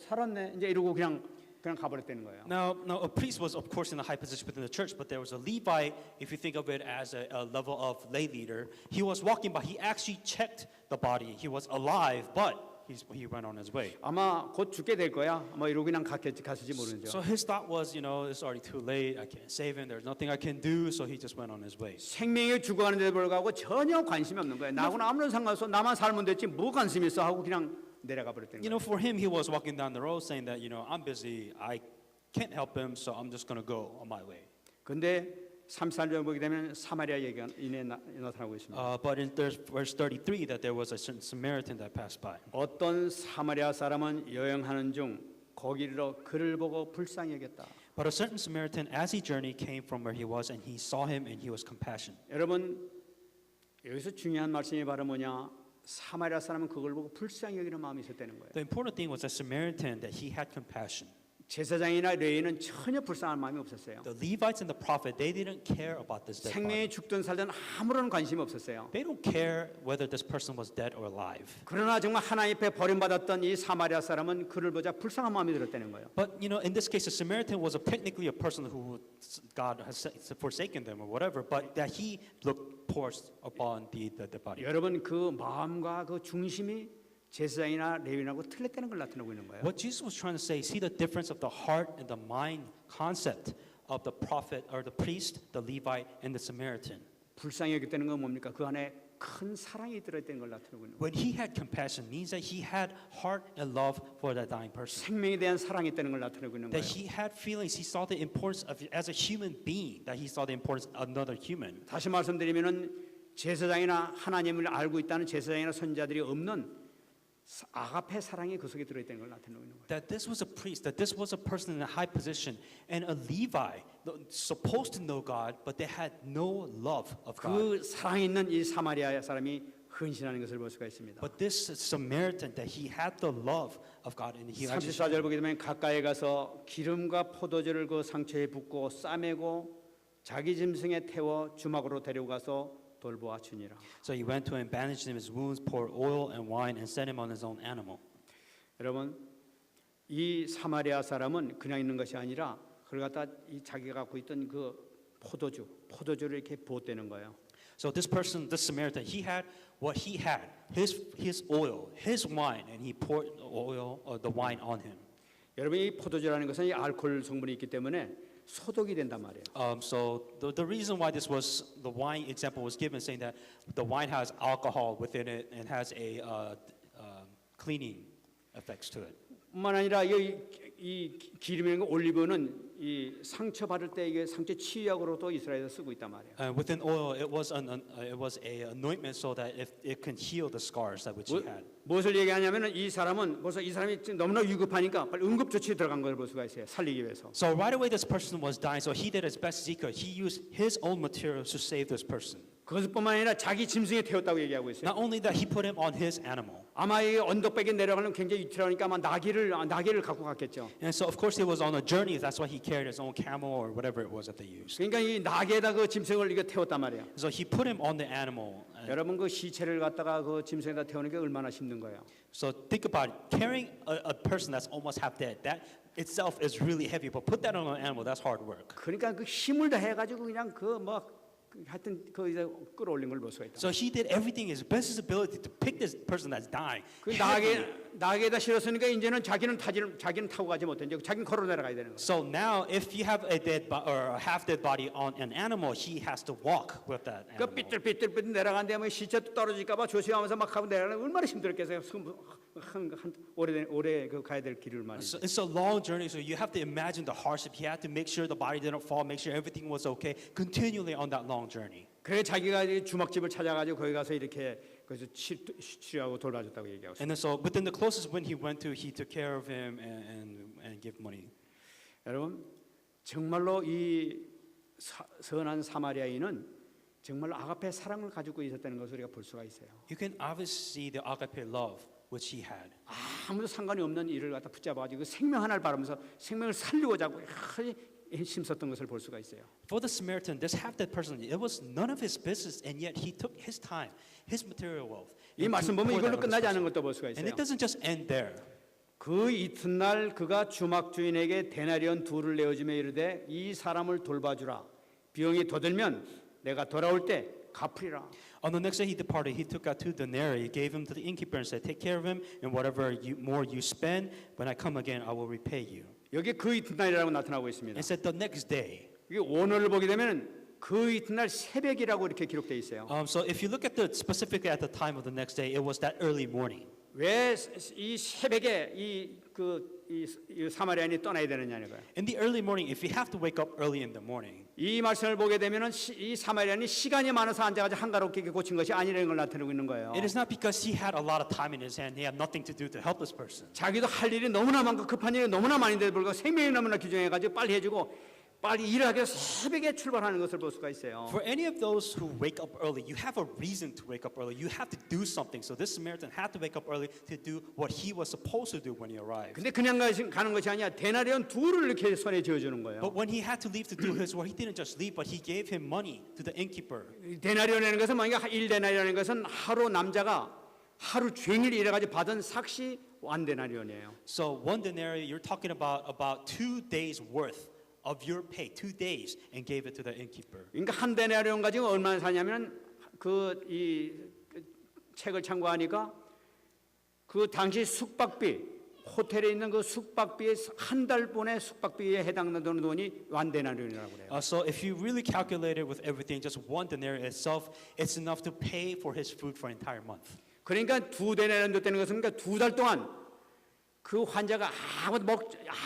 A: 살았네 이제 이러고 그냥 가버렸다는 거예요.
B: Now a priest was of course in a high position within the church, but there was a Levite, if you think of it as a level of lay leader. He was walking by. He actually checked the body. He was alive, but he went on his way.
A: 아마 곧 죽게 될 거야. 뭐 이러고 그냥 갔을지 모르죠.
B: So his thought was, it's already too late. I can't save him. There's nothing I can do. So he just went on his way.
A: 생명이 죽어가는데 불구하고 전혀 관심이 없는 거예요. 나하고는 아무런 상관없어. 나만 살면 됐지 뭐 관심 있어 하고 그냥 내려가 버렸다는 거예요.
B: For him, he was walking down the road saying that, I'm busy. I can't help him, so I'm just going to go on my way.
A: 근데 34절 보게 되면 사마리아 얘기가 나타나고 있습니다.
B: But in verse 33, that there was a certain Samaritan that passed by.
A: 어떤 사마리아 사람은 여행하는 중 거기로 그를 보고 불쌍히 여겼다.
B: But a certain Samaritan, as he journeyed, came from where he was, and he saw him, and he was compassionate.
A: 여러분 여기서 중요한 말씀이 바로 뭐냐? 사마리아 사람은 그걸 보고 불쌍히 여기는 마음이 있었다는 거예요.
B: The important thing was that Samaritan, that he had compassion.
A: 제사장이나 레위인은 전혀 불쌍한 마음이 없었어요.
B: The Levites and the prophet, they didn't care about this dead
A: 생명이
B: body.
A: 죽든 살든 아무런 관심이 없었어요.
B: They don't care whether this person was dead or alive.
A: 그러나 정말 하나님 앞에 버림받았던 이 사마리아 사람은 그를 보자 불쌍한 마음이 들었다는 거예요.
B: But in this case, a Samaritan was technically a person who God has forsaken them or whatever, but that he looked towards upon the body.
A: 여러분 그 마음과 그 중심이 제사장이나 레위인하고 틀렸다는 걸 나타내고 있는 거예요.
B: What Jesus was trying to say, see the difference of the heart and the mind concept of the prophet or the priest, the Levite, and the Samaritan.
A: 불쌍히 여겼다는 건 뭡니까? 그 안에 큰 사랑이 들어있다는 걸 나타내고 있는 거예요.
B: When he had compassion, means that he had heart and love for that dying person.
A: 생명에 대한 사랑이 있다는 걸 나타내고 있는
B: That
A: 거예요.
B: he had feelings. He saw the importance of as a human being. That he saw the importance of another human.
A: 다시 말씀드리면은 제사장이나 하나님을 알고 있다는 제사장이나 선지자들이 없는 아가페 사랑이 그 속에 들어있다는 걸 나타내고 있는 거예요.
B: That this was a priest, that this was a person in a high position, and a Levi, supposed to know God, but they had no love of God.
A: 그 사랑 있는 이 사마리아 사람이 헌신하는 것을 볼 수가 있습니다.
B: But this Samaritan, that he had the love of God, and he actually
A: 34절 보게 되면 가까이 가서 기름과 포도주를 그 상처에 붓고 싸매고 자기 짐승에 태워 주막으로 데리고 가서 돌보아 주니라.
B: So he went to him, bandaged him his wounds, poured oil and wine, and set him on his own animal.
A: 여러분, 이 사마리아 사람은 그냥 있는 것이 아니라 그걸 갖다 이 자기가 갖고 있던 그 포도주를 이렇게 부었대는 거예요.
B: So this person, this Samaritan, he had what he had, his oil, his wine, and he poured the wine on him.
A: 여러분, 이 포도주라는 것은 이 알코올 성분이 있기 때문에 소독이 된단 말이에요.
B: So the reason why this was the wine example was given, saying that the wine has alcohol within it and has a cleaning effects to it.
A: 뿐만 아니라 이 기름이라는 거 올리브는 이 상처 받을 때 이게 상처 치유약으로도 이스라엘에서 쓰고 있단 말이에요.
B: Within oil, it was a anointment so that if it can heal the scars that which he had.
A: 무엇을 얘기하냐면은 이 사람은 벌써 이 사람이 너무나 위급하니까 빨리 응급 조치에 들어간 걸 볼 수가 있어요. 살리기 위해서.
B: So right away, this person was dying. So he did as best as he could. He used his own materials to save this person.
A: 그것뿐만 아니라 자기 짐승에 태웠다고 얘기하고 있어요.
B: Not only that, he put him on his animal.
A: 아마 이 언덕백에 내려가는 굉장히 위태로우니까 아마 나귀를 갖고 갔겠죠.
B: And so of course he was on a journey. That's why he carried his own camel or whatever it was that they used.
A: 그러니까 이 나귀에다 그 짐승을 이거 태웠단 말이에요.
B: So he put him on the animal.
A: 여러분 그 시체를 갖다가 그 짐승에다 태우는 게 얼마나 힘든 거예요.
B: So think about it. Carrying a person that's almost half dead, that itself is really heavy. But put that on an animal, that's hard work.
A: 그러니까 그 힘을 다 해가지고 그냥 그 뭐 하여튼 그 이제 끌어올린 걸 볼 수가 있다.
B: So he did everything his best his ability to pick this person that's dying.
A: 그 나귀에다 실었으니까 이제는 자기는 타고 가지 못해. 이제 자기는 걸어 내려가야 되는 거예요.
B: So now, if you have a dead or a half dead body on an animal, he has to walk with that
A: 그
B: animal.
A: 삐뚤삐뚤 내려가는데 뭐 시체도 떨어질까봐 조심하면서 막 하고 내려가는 얼마나 힘들겠어요. 오래 그 가야 될 길을 말이죠.
B: It's a long journey, so you have to imagine the hardship. He had to make sure the body didn't fall, make sure everything was okay, continually on that long journey.
A: 그래 자기가 주막집을 찾아가지고 거기 가서 이렇게 그래서 치료하고 돌봐줬다고 얘기하고 있어요.
B: And then so within the closest wind he went to, he took care of him and gave money.
A: 여러분 정말로 이 선한 사마리아인은 정말로 아가페 사랑을 가지고 있었다는 것을 우리가 볼 수가 있어요.
B: You can obviously see the agape love which he had.
A: 아무도 상관이 없는 일을 갖다 붙잡아가지고 생명 하나를 바라면서 생명을 살리고자 하고 힘썼던 것을 볼 수가 있어요.
B: For the Samaritan, this half-dead person, it was none of his business, and yet he took his time, his material wealth.
A: 이 말씀 보면 이걸로 끝나지 않은 것도 볼 수가
B: And
A: 있어요.
B: it doesn't just end there.
A: 그 이튿날 그가 주막 주인에게 데나리온 2를 내어주며 이르되 이 사람을 돌봐주라. 비용이 더 들면 내가 돌아올 때 갚으리라.
B: On the next day he departed. He took out 2 denarii, gave him to the innkeeper, and said, "Take care of him, and whatever more you spend, when I come again, I will repay you."
A: 여기 그 이튿날이라고 나타나고 있습니다.
B: And said the next day.
A: 이게 원어를 보게 되면 그 이튿날 새벽이라고 이렇게 기록되어 있어요.
B: So if you look at specifically at the time of the next day, it was that early morning.
A: 왜 이 새벽에 이 사마리아인이 떠나야 되느냐는 거예요.
B: In the early morning, if you have to wake up early in the morning,
A: 이 말씀을 보게 되면은 이 사마리아인이 시간이 많아서 앉아가지고 한가롭게 고친 것이 아니라는 걸 나타내고 있는 거예요.
B: it is not because he had a lot of time in his hand. He had nothing to do to help this person.
A: 자기도 할 일이 너무나 많고 급한 일이 너무나 많은데도 불구하고 생명이 너무나 귀중해가지고 빨리 해주고 빨리 일을 하기 위해서 새벽에 출발하는 것을 볼 수가 있어요.
B: For any of those who wake up early, you have a reason to wake up early. You have to do something. So this Samaritan had to wake up early to do what he was supposed to do when he arrived.
A: 근데 그냥 가는 것이 아니야. 데나리온 2를 이렇게 손에 쥐어주는 거예요.
B: But when he had to leave to do his work, he didn't just leave, but he gave him money to the innkeeper.
A: 데나리온이라는 것은 뭐냐? 1데나리온이라는 것은 하루 남자가 하루 종일 일해가지고 받은 삭시 완데나리온이에요.
B: So 1 denarii, you're talking about 2 days worth of your pay, 2 days, and gave it to the innkeeper.
A: 그러니까 한 데나리온 가지고 얼마나 사냐면 이 책을 참고하니까 그 당시 숙박비 호텔에 있는 그 숙박비의 한 달분의 숙박비에 해당되는 돈이 완데나리온이라고 그래요.
B: So if you really calculate it with everything, just 1 denarii itself, it's enough to pay for his food for an entire month.
A: 그러니까 2데나리온 줬다는 것은 그러니까 2달 동안 그 환자가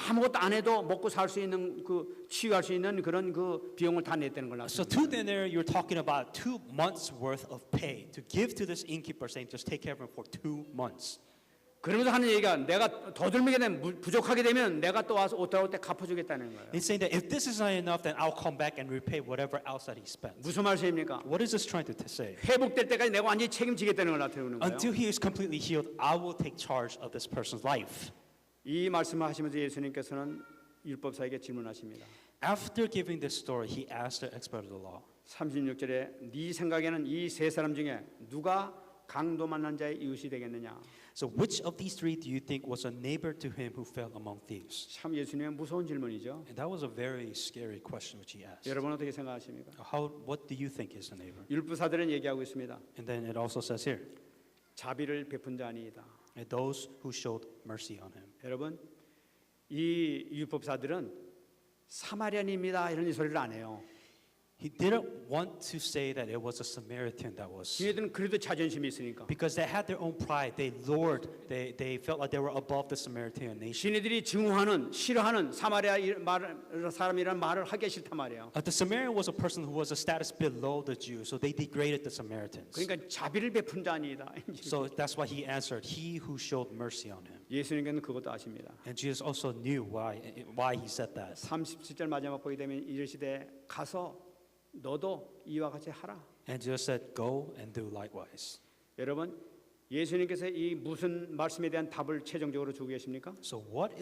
A: 아무것도 안 해도 먹고 살 수 있는 그 치유할 수 있는 그런 그 비용을 다 냈다는 걸
B: So
A: 나타냅니다.
B: 2 denarii, you're talking about 2 months worth of pay to give to this innkeeper, saying just take care of him for 2 months.
A: 그러면서 하는 얘기가 내가 더들게 되면 부족하게 되면 내가 또 와서 옷 돌아올 때 갚아주겠다는 거예요.
B: He's saying that if this is not enough, then I'll come back and repay whatever else that he spent.
A: 무슨 말씀입니까?
B: What is this trying to say?
A: 회복될 때까지 내가 완전히 책임지겠다는 걸 나타내는 거예요.
B: Until he is completely healed, I will take charge of this person's life.
A: 이 말씀을 하시면서 예수님께서는 율법사에게 질문하십니다.
B: After giving this story, he asked the expert of the law,
A: 36절에 네 생각에는 이 세 사람 중에 누가 강도 만난 자의 이웃이 되겠느냐?
B: so which of these three do you think was a neighbor to him who fell among thieves?
A: 참 예수님의 무서운 질문이죠.
B: And that was a very scary question which he asked.
A: 여러분 어떻게 생각하십니까?
B: What do you think is a neighbor?
A: 율법사들은 얘기하고 있습니다.
B: And then it also says here,
A: 자비를 베푼 자 아니이다.
B: and those who showed mercy on him.
A: 여러분 이 율법사들은 사마리안입니다 이런 소리를 안 해요.
B: He didn't want to say that it was a Samaritan that was,
A: 걔네들은 그래도 자존심이 있으니까.
B: because they had their own pride. They felt like they were above the Samaritan nation.
A: 지네들이 증오하는 싫어하는 사마리아 사람이라는 말을 하기 싫단 말이에요.
B: The Samaritan was a person who was a status below the Jews, so they degraded the Samaritans.
A: 그러니까 자비를 베푼 자 아니다.
B: So that's why he answered, he who showed mercy on him.
A: 예수님께서는 그것도 아십니다.
B: And Jesus also knew why he said that.
A: 37절 마지막 보게 되면 이르시되 가서 너도 이와 같이 하라.
B: And Jesus said, go and do likewise.
A: 여러분 예수님께서 이 무슨 말씀에 대한 답을 최종적으로 주고 계십니까?
B: So what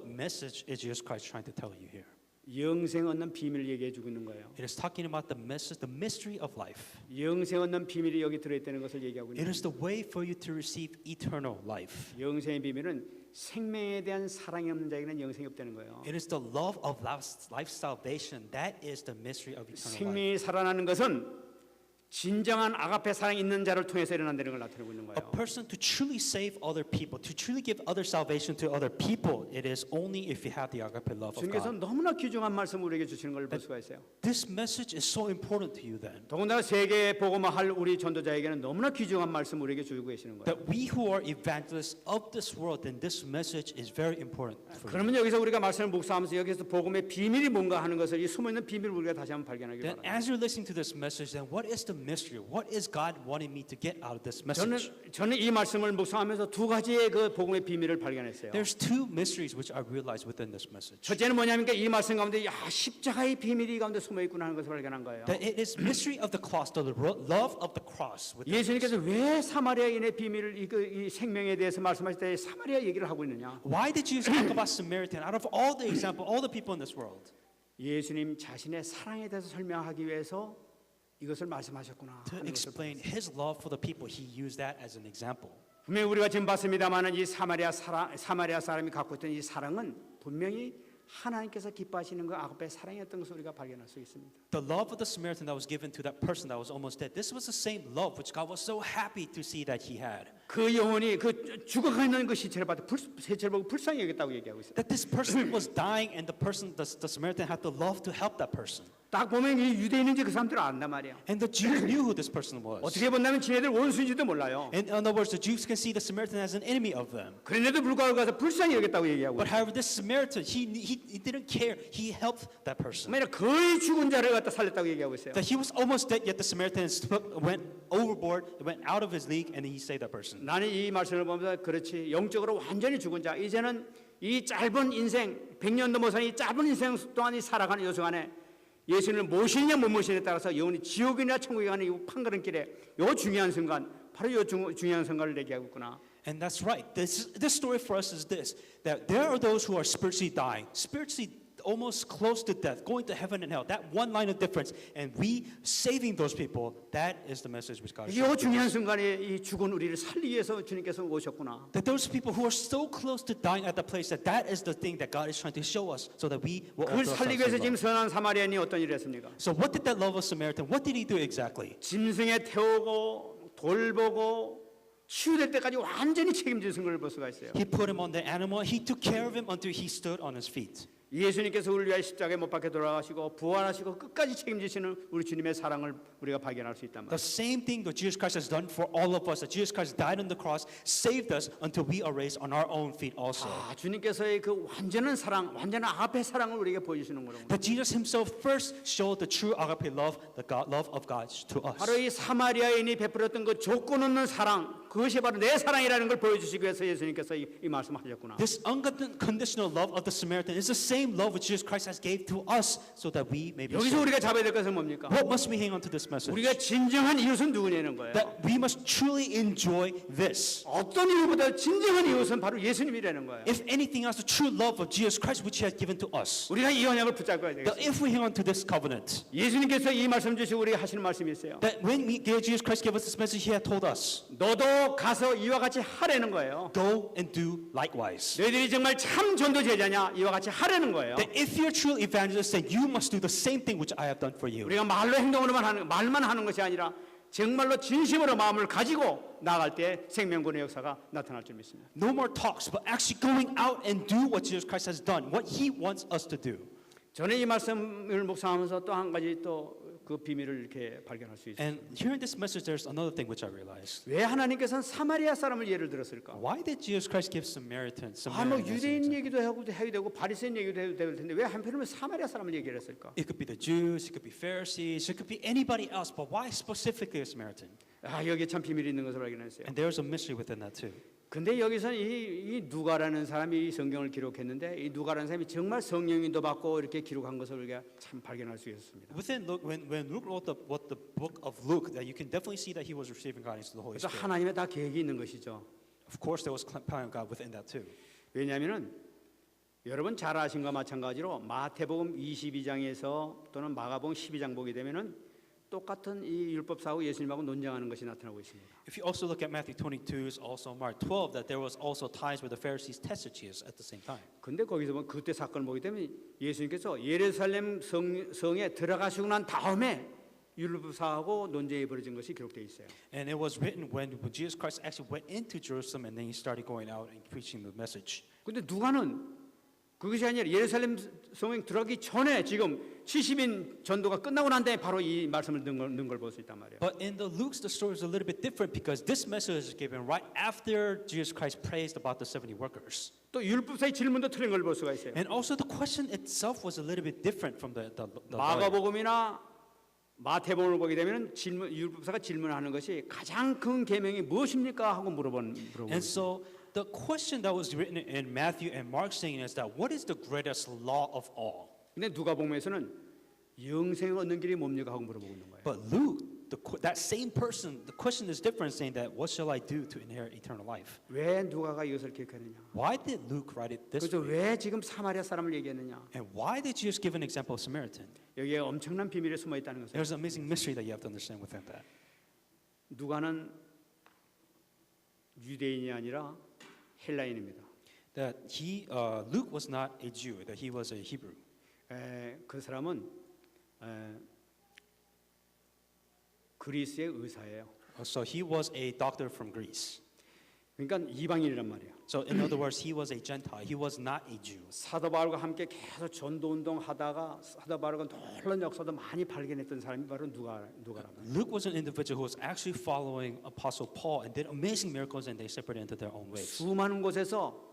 B: message is Jesus Christ trying to tell you here?
A: 영생 얻는 비밀을 얘기해 주고 있는 거예요.
B: It is talking about the message, the mystery of life.
A: 영생 얻는 비밀이 여기 들어있다는 것을 얘기하고
B: It
A: 있는
B: is the way for you to receive eternal life.
A: 거예요. 영생의 비밀은 생명에 대한 사랑이 없는 자에게는 영생이 없다는 거예요.
B: It is the love of life salvation. That is the mystery of eternal life.
A: 생명이 살아나는 것은 진정한 아가페 사랑이 있는 자를 통해서 일어난다는 걸 나타내고 있는
B: A
A: 거예요.
B: person to truly save other people, to truly give other salvation to other people, it is only if you have the agape love of
A: 주님께서
B: God.
A: 너무나 귀중한 말씀을 우리에게 주시는 걸 볼 수가 있어요.
B: This message is so important to you then.
A: 더군다나 세계에 복음을 할 우리 전도자에게는 너무나 귀중한 말씀을 우리에게 주고 계시는 거예요.
B: That we who are evangelists of this world, then this message is very important for you.
A: 그러면 여기서 우리가 말씀을 묵상하면서 여기서 복음의 비밀이 뭔가 하는 것을 이 숨어있는 비밀을 우리가 다시 한번 발견하기
B: Then
A: 바랍니다.
B: as you're listening to this message, then what is the mystery? What is God wanting me to get out of this message?
A: 저는 이 말씀을 묵상하면서 두 가지의 그 복음의 비밀을 발견했어요.
B: There's two mysteries which I realized within this message.
A: 첫째는 뭐냐면 이 말씀 가운데 십자가의 비밀이 가운데 숨어 있구나 하는 것을 발견한 거예요.
B: That it is mystery of the cross, the love of the cross. within this.
A: 예수님께서 왜 사마리아인의 비밀을 이 생명에 대해서 말씀하실 때 사마리아 얘기를 하고 있느냐?
B: Why did Jesus talk about Samaritan out of all the example, all the people in this world?
A: 예수님 자신의 사랑에 대해서 설명하기 위해서 이것을 말씀하셨구나.
B: To
A: 하는 것을
B: explain His love for the people, He used that as an example.
A: 분명히 우리가 지금 봤습니다만은 이 사마리아 사람이 갖고 있던 이 사랑은 분명히 하나님께서 기뻐하시는 그 아가페 사랑이었던 것을 우리가 발견할 수 있습니다.
B: The love of the Samaritan that was given to that person that was almost dead, this was the same love which God was so happy to see that he had.
A: 그 영혼이 그 죽어가는 그 시체를 시체를 보고 불쌍히 여겼다고 얘기하고 있어요.
B: That this person was dying and the Samaritan had the love to help that person.
A: 딱 보면 이 유대인인지 그 사람들은 안단 말이에요.
B: And the Jews knew who this person was.
A: 어떻게 본다면 지네들 원수인지도 몰라요.
B: In other words, the Jews can see the Samaritan as an enemy of them.
A: 그런데도 불구하고 가서 불쌍히 여겼다고 얘기하고
B: But
A: 있어요.
B: however, this Samaritan, he didn't care. He helped that person.
A: 정말 거의 죽은 자를 갖다 살렸다고 얘기하고 있어요.
B: That he was almost dead, yet the Samaritan went overboard, went out of his league, and he saved that person.
A: 나는 이 말씀을 보면서 그렇지 영적으로 완전히 죽은 자 이제는 이 짧은 인생 100년 넘어 산 이 짧은 인생 동안 살아가는 여성 안에 예수님을 모시느냐 못 모시느냐에 따라서 영혼이 지옥이나 천국에 가는 이 판가름길에 요 중요한 순간 바로 요 중요한 순간을 얘기하고 있구나.
B: And that's right. This story for us is this: that there are those who are spiritually dying, spiritually almost close to death, going to heaven and hell. That one line of difference, and we saving those people. That is the message which God is
A: 요
B: showing
A: 중요한
B: us.
A: 순간에 이 죽은 우리를 살리기 위해서 주님께서 오셨구나.
B: That those people who are so close to dying at the place, that is the thing that God is trying to show us, so that we will
A: 그걸
B: also
A: 살리기 위해서
B: have
A: 지금
B: love.
A: 선한 사마리아인이 어떤 일을 했습니까?
B: So what did that love of Samaritan? What did he do exactly?
A: 짐승에 태우고 돌보고 치유될 때까지 완전히 책임지는 걸 볼 수가 있어요.
B: He put him on the animal. He took care of him until he stood on his feet.
A: 예수님께서 우리를 위하여 십자가에 못 박혀 돌아가시고 부활하시고 끝까지 책임지시는 우리 주님의 사랑을 우리가 발견할 수 있단
B: The
A: 말이에요.
B: same thing that Jesus Christ has done for all of us. That Jesus Christ died on the cross, saved us until we are raised on our own feet also.
A: 아, 주님께서의 그 완전한 사랑, 완전한 아가페 사랑을 우리에게 보여주시는 거로.
B: That Jesus Himself first showed the true agape love, love of God to us.
A: 바로 이 사마리아인이 베풀었던 그 조건 없는 사랑, 그것이 바로 내 사랑이라는 걸 보여주시기 위해서 예수님께서 이 말씀하셨구나.
B: This unconditional love of the Samaritan is the same love which Jesus Christ has gave to us so that we may be
A: 여기서
B: saved.
A: 우리가 잡아야 될 것은 뭡니까?
B: What must we hang on to this message?
A: 우리가 진정한 이웃은 누구냐는 거예요.
B: That we must truly enjoy this.
A: 어떤 이웃보다 진정한 이웃은 바로 예수님이라는 거예요.
B: If anything else, the true love of Jesus Christ which He has given to us.
A: 우리가 이 언약을 붙잡아야
B: That
A: 되겠어요.
B: if we hang on to this covenant,
A: 예수님께서 이 말씀 주시고 우리가 하시는 말씀이 있어요.
B: that when Jesus Christ gave us this message, He had told us,
A: 너도 가서 이와 같이 하라는 거예요.
B: go and do likewise.
A: 너희들이 정말 참 전도 제자냐 이와 같이 하라는 거예요.
B: That if you're true evangelists, then you must do the same thing which I have done for you.
A: 우리가 말로 행동으로만 하는 말만 하는 것이 아니라 정말로 진심으로 마음을 가지고 나갈 때 생명군의 역사가 나타날 줄 믿습니다.
B: No more talks, but actually going out and do what Jesus Christ has done, what He wants us to do.
A: 저는 이 말씀을 묵상하면서 또 한 가지 또 그 비밀을 이렇게 발견할 수 있어요.
B: And hearing this message, there's another thing which I realized.
A: 왜 하나님께서는 사마리아 사람을 예를 들었을까?
B: Why did Jesus Christ give Samaritans?
A: 뭐 유대인 얘기도 해도 되고 바리새인 얘기도 해도 될 텐데 왜 한편으로는 사마리아 사람을 얘기를 했을까?
B: It could be the Jews, it could be Pharisees, it could be anybody else, but why specifically a Samaritan?
A: 여기에 참 비밀이 있는 것을 발견했어요.
B: And there's a mystery within that too.
A: 근데 여기서는 이 누가라는 사람이 이 성경을 기록했는데 이 누가라는 사람이 정말 성령인도 받고 이렇게 기록한 것을 우리가 참 발견할 수 있었습니다.
B: Within Luke, when Luke wrote the book of Luke, that you can definitely see that he was receiving guidance to the Holy
A: 그래서
B: Spirit.
A: 하나님의 다 계획이 있는 것이죠.
B: Of course, there was plan of God within that too.
A: 왜냐하면은 여러분 잘 아신 것과 마찬가지로 마태복음 22장에서 또는 마가복음 12장 보게 되면은 똑같은 이 율법사하고 예수님하고 논쟁하는 것이 나타나고 있습니다.
B: If you also look at Matthew 22, also Mark 12, that there was also times where the Pharisees tested Jesus at the same time.
A: 근데 거기서 보면 그때 사건을 보게 되면 예수님께서 예루살렘 성에 들어가시고 난 다음에 율법사하고 논쟁이 벌어진 것이 기록되어 있어요.
B: And it was written when Jesus Christ actually went into Jerusalem and then he started going out and preaching the message.
A: 근데 누가는 그것이 아니라 예루살렘 성에 들어가기 전에 지금 70인 전도가 끝나고 난 다음에 바로 이 말씀을 넣은 걸 볼 수 있단 말이에요.
B: But in the Luke's, the story is a little bit different because this message is given right after Jesus Christ praised about the 70 workers.
A: 또 율법사의 질문도 틀린 걸 볼 수가 있어요.
B: And also the question itself was a little bit different from the
A: 마가복음이나 마태복음을 보게 되면 율법사가 질문하는 것이 가장 큰 계명이 무엇입니까 하고 물어보는.
B: And so the question that was written in Matthew and Mark saying is that what is the greatest law of all?
A: 근데 누가복음에서는 영생을 얻는 길이 뭡니까 하고 물어보고 있는 거예요.
B: But Luke, that same person, the question is different, saying that what shall I do to inherit eternal life?
A: 왜 누가가 이것을 기억하느냐?
B: Why did Luke write it this
A: 그래서
B: way?
A: 왜 지금 사마리아 사람을 얘기했느냐?
B: And why did Jesus give an example of Samaritan?
A: 여기에 엄청난 비밀이 숨어 있다는 것을.
B: There's an amazing mystery that you have to understand within that.
A: 누가는 유대인이 아니라 헬라인입니다.
B: That Luke was not a Jew, that he was a Hebrew.
A: 그 사람은 그리스의 의사예요.
B: So he was a doctor from Greece.
A: 그러니까 이방인이란 말이에요.
B: So in other words, he was a Gentile. He was not a Jew.
A: 사도 바울과 함께 계속 전도 운동하다가 사도 바울과 놀라운 역사도 많이 발견했던 사람이 바로 누가랍니다.
B: Luke was an individual who was actually following Apostle Paul and did amazing miracles, and they separated into their own ways.
A: 수많은 곳에서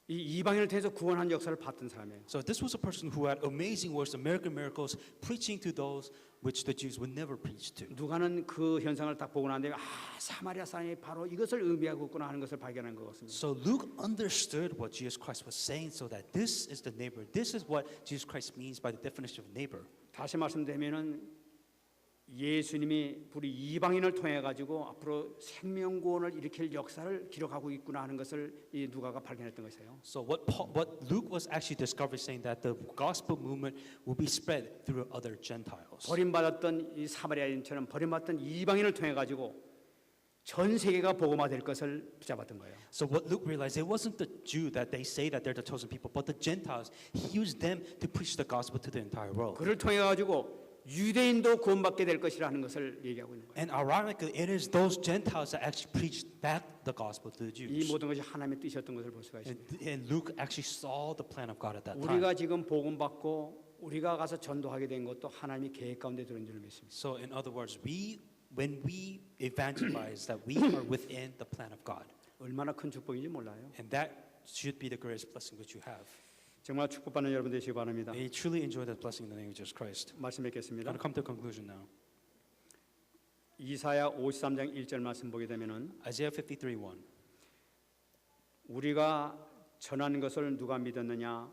A: 이 이방인을 통해서 구원한 역사를 봤던 사람이에요.
B: So this was a person who had amazing works, American miracles, preaching to those which the Jews would never preach to.
A: 누가는 그 현상을 딱 보고 난 다음에 사마리아 사람이 바로 이것을 의미하고 있구나 하는 것을 발견한 것 같습니다.
B: So Luke understood what Jesus Christ was saying, so that this is the neighbor. This is what Jesus Christ means by the definition of neighbor.
A: 다시 말씀드리면은 예수님이 우리 이방인을 통해 가지고 앞으로 생명구원을 일으킬 역사를 기록하고 있구나 하는 것을 이 누가가 발견했던 것이에요.
B: So what Luke was actually discovering, saying that the gospel movement will be spread through other Gentiles.
A: 버림받았던 이 사마리아인처럼 버림받던 이방인을 통해 가지고 전 세계가 복음화될 것을 붙잡았던 거예요.
B: So what Luke realized, it wasn't the Jew that they say that they're the chosen people, but the Gentiles. He used them to preach the gospel to the entire world.
A: 그를 통해 가지고 유대인도 구원받게 될 것이라는 것을 얘기하고 있는 거예요.
B: And ironically, it is those Gentiles that actually preached back the gospel to the
A: 이
B: Jews.
A: 모든 것이 하나님의 뜻이었던 것을 볼 수가 있습니다.
B: And Luke actually saw the plan of God at that time.
A: 우리가 지금 복음 받고 우리가 가서 전도하게 된 것도 하나님의 계획 가운데 들은 줄 믿습니다.
B: So in other words, when we evangelize, that we are within the plan of God.
A: 얼마나 큰 축복인지 몰라요.
B: And that should be the greatest blessing which you have.
A: 정말 축복받는 여러분 되시기 바랍니다.
B: May you truly enjoy that blessing in the name of Jesus Christ.
A: 말씀
B: I'm
A: 뵙겠습니다.
B: going to come to a conclusion now.
A: 이사야 53장 1절 말씀 보게 되면은
B: Isaiah 53:1.
A: 우리가 전한 것을 누가 믿었느냐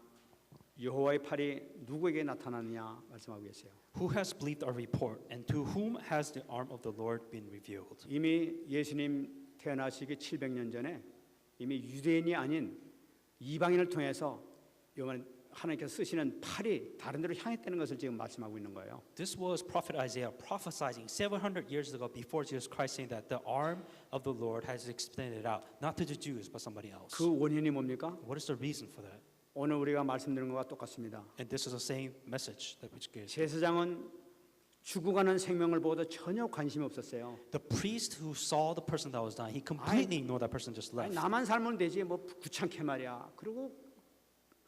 A: 여호와의 팔이 누구에게 나타났느냐 말씀하고 계세요.
B: Who has believed our report, and to whom has the arm of the Lord been revealed?
A: 이미 예수님 태어나시기 700년 전에 이미 유대인이 아닌 이방인을 통해서 이건 하나님께서 쓰시는 팔이 다른 데로 향했다는 것을 지금 말씀하고 있는 거예요.
B: This was prophet Isaiah prophesying 700 years ago before Jesus Christ, saying that the arm of the Lord has extended out, not to the Jews, but somebody else.
A: 그 원인이 뭡니까?
B: What is the reason for that?
A: 오늘 우리가 말씀드린 것과 똑같습니다.
B: And this is the same message that which gives.
A: 제사장은 죽어가는 생명을 보고도 전혀 관심이 없었어요.
B: The priest who saw the person that was dying, he completely ignored that person just
A: 아니,
B: left.
A: 나만 살면 되지 뭐 귀찮게 말이야. 그리고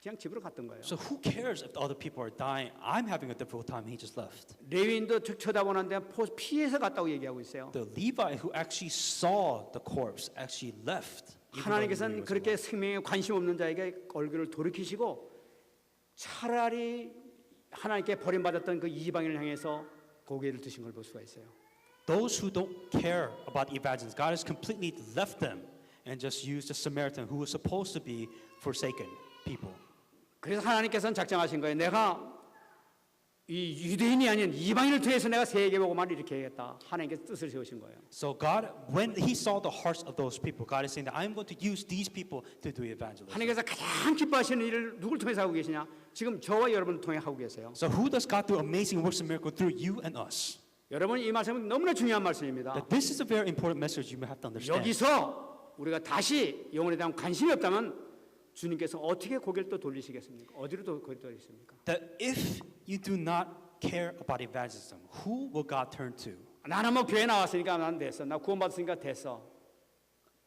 A: 그냥 집으로 갔던 거예요.
B: So who cares if the other people are dying? I'm having a difficult time. He just left.
A: 레위인도 툭 쳐다보는데 피해서 갔다고 얘기하고 있어요.
B: The Levite who actually saw the corpse actually left. even though he knew he
A: 하나님께서는
B: was
A: 그렇게
B: alive.
A: 생명에 관심 없는 자에게 얼굴을 돌이키시고 차라리 하나님께 버림받았던 그 이방인을 향해서 고개를 드신 걸 볼 수가 있어요.
B: Those who don't care about evangelists, God has completely left them and just used the Samaritan who was supposed to be forsaken people.
A: 그래서 하나님께서는 작정하신 거예요. 내가 이 유대인이 아닌 이방인을 통해서 내가 세계 복음을 이렇게 하겠다. 하나님께서 뜻을 세우신 거예요.
B: So God, when He saw the hearts of those people, God is saying that I'm going to use these people to do evangelism.
A: 하나님께서 가장 기뻐하시는 일을 누굴 통해서 하고 계시냐? 지금 저와 여러분을 통해 하고 계세요.
B: So who does God do amazing works and miracles through you and us?
A: 여러분 이 말씀은 너무나 중요한 말씀입니다.
B: That this is a very important message you may have to understand.
A: 여기서 우리가 다시 영혼에 대한 관심이 없다면 주님께서 어떻게 고개를 또 돌리시겠습니까? 어디로 또 고개를 돌리십니까?
B: That if you do not care about evangelism, who will God turn to?
A: 나는 뭐 교회 나왔으니까 난 됐어. 나 구원받았으니까 됐어.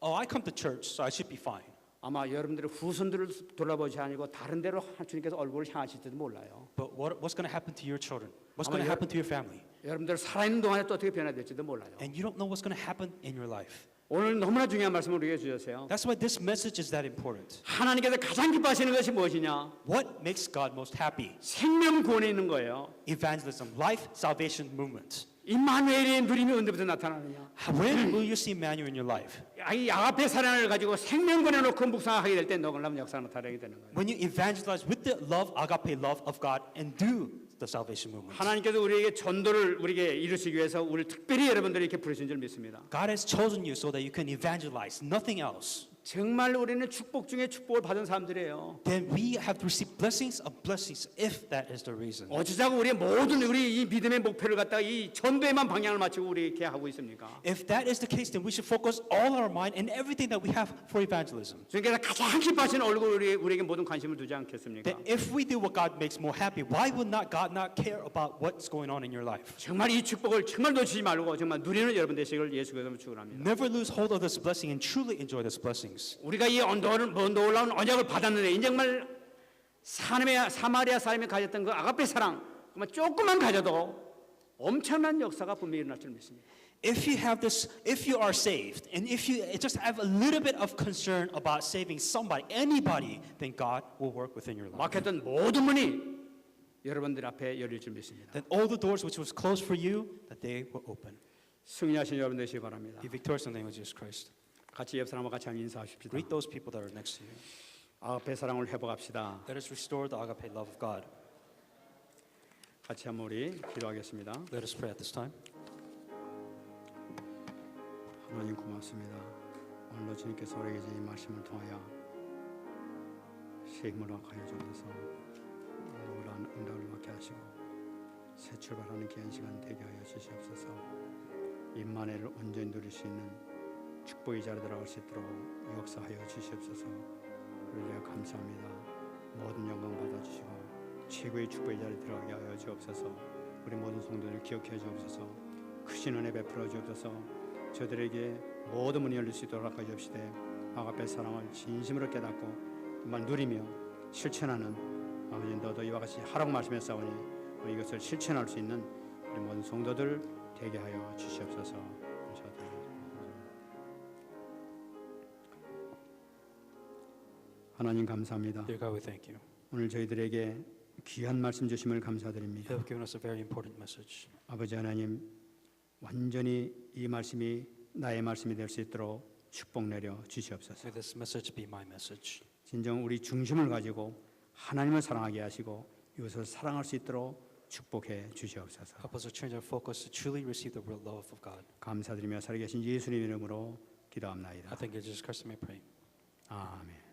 B: Oh, I come to church, so I should be fine.
A: 아마 여러분들의 후손들을 돌아보지 아니고 다른 데로 주님께서 얼굴을 향하실지도 몰라요.
B: But what's going to happen to your children? What's
A: 아마
B: going to happen to your family?
A: 여러분들 살아있는 동안에 또 어떻게 변화될지도 몰라요.
B: And you don't know what's going to happen in your life.
A: 오늘 너무나 중요한 말씀을 우리에게 주셨어요.
B: That's why this message is that important.
A: 하나님께서 가장 기뻐하시는 것이 무엇이냐?
B: What makes God most happy?
A: 생명 구원에 있는 거예요.
B: Evangelism, life salvation movement.
A: 임마누엘의 누림이 언제부터 나타나느냐?
B: When will you see Emmanuel in your life?
A: 이 아가페 사랑을 가지고 생명 권해놓고 묵상하게 될 때 놀라운 역사가 나타나게 되는 거예요.
B: When you evangelize with the love, agape love of God, and do the salvation movement.
A: 하나님께서 우리에게 전도를 우리에게 이루시기 위해서 우리를 특별히 여러분들이 이렇게 부르신 줄 믿습니다.
B: God has chosen you so that you can evangelize, nothing else.
A: 정말 우리는 축복 중에 축복을 받은 사람들이에요.
B: Then we have to receive blessings of blessings if that is the reason.
A: 어쩌자고 우리의 모든 우리 이 믿음의 목표를 갖다가 이 전도에만 방향을 맞추고 우리 이렇게 하고 있습니까?
B: If that is the case, then we should focus all our mind and everything that we have for evangelism.
A: 주님께서 가장 기뻐하시는 얼굴 우리에게 모든 관심을 두지 않겠습니까?
B: Then if we do what God makes more happy, why would not God not care about what's going on in your life?
A: 정말 이 축복을 정말 놓치지 말고 정말 누리는 여러분 되시기를 예수 그리스도로 축원합니다.
B: Never lose hold of this blessing and truly enjoy this blessings.
A: 우리가 이 놀라운 언약을 받았는데 이제 정말 사마리아 사람이 가졌던 그 아가페 사랑 정말 조금만 가져도 엄청난 역사가 분명히 일어날 줄 믿습니다.
B: If you have this, if you are saved, and if you just have a little bit of concern about saving somebody, anybody, then God will work within your life.
A: 막혔던 모든 문이 여러분들 앞에 열릴 줄 믿습니다.
B: Then all the doors which was closed for you, that they will open.
A: 승리하신 여러분 되시기 바랍니다.
B: Be victorious in the name of Jesus Christ.
A: 같이 옆 사람과 같이 인사하십시다.
B: Greet those people that are next to you.
A: 아가페 사랑을 회복합시다.
B: Let us restore the agape love of God.
A: 같이 한번 우리 기도하겠습니다.
B: Let us pray at this time.
A: 하나님 고맙습니다. 오늘도 주님께서 우리에게 이 말씀을 통하여 새 힘을 얻게 주셔서 놀라운 응답을 받게 하시고 새 출발하는 귀한 시간 되게 하여 주시옵소서. 임마누엘을 온전히 누릴 수 있는 축복의 자리에 들어갈 수 있도록 역사하여 주시옵소서. 우리가 감사합니다. 모든 영광 받아주시고 최고의 축복의 자리에 들어가게 하여 주옵소서. 우리 모든 성도들 기억해 주옵소서. 크신 은혜 베풀어 주옵소서. 저들에게 모든 문이 열릴 수 있도록 하여 주시되 아가페 사랑을 진심으로 깨닫고 정말 누리며 실천하는 아버지 너도 이와 같이 하라고 말씀했사오니 이것을 실천할 수 있는 우리 모든 성도들 되게 하여 주시옵소서. 감사드립니다. 하나님 감사합니다.
B: Dear God, we thank you.
A: 오늘 저희들에게 귀한 말씀 주심을
B: You
A: 감사드립니다.
B: have given us a very important message.
A: 아버지 하나님 완전히 이 말씀이 나의 말씀이 될 수 있도록 축복 내려 주시옵소서.
B: May this message be my message.
A: 진정 우리 중심을 가지고 하나님을 사랑하게 하시고 이것을 사랑할 수 있도록 축복해 주시옵소서.
B: Help us to change our focus to truly receive the real love of God.
A: 감사드리며 살아계신 예수님 이름으로
B: I
A: 기도합나이다.
B: thank you, Jesus Christ, and I pray.
A: 아멘.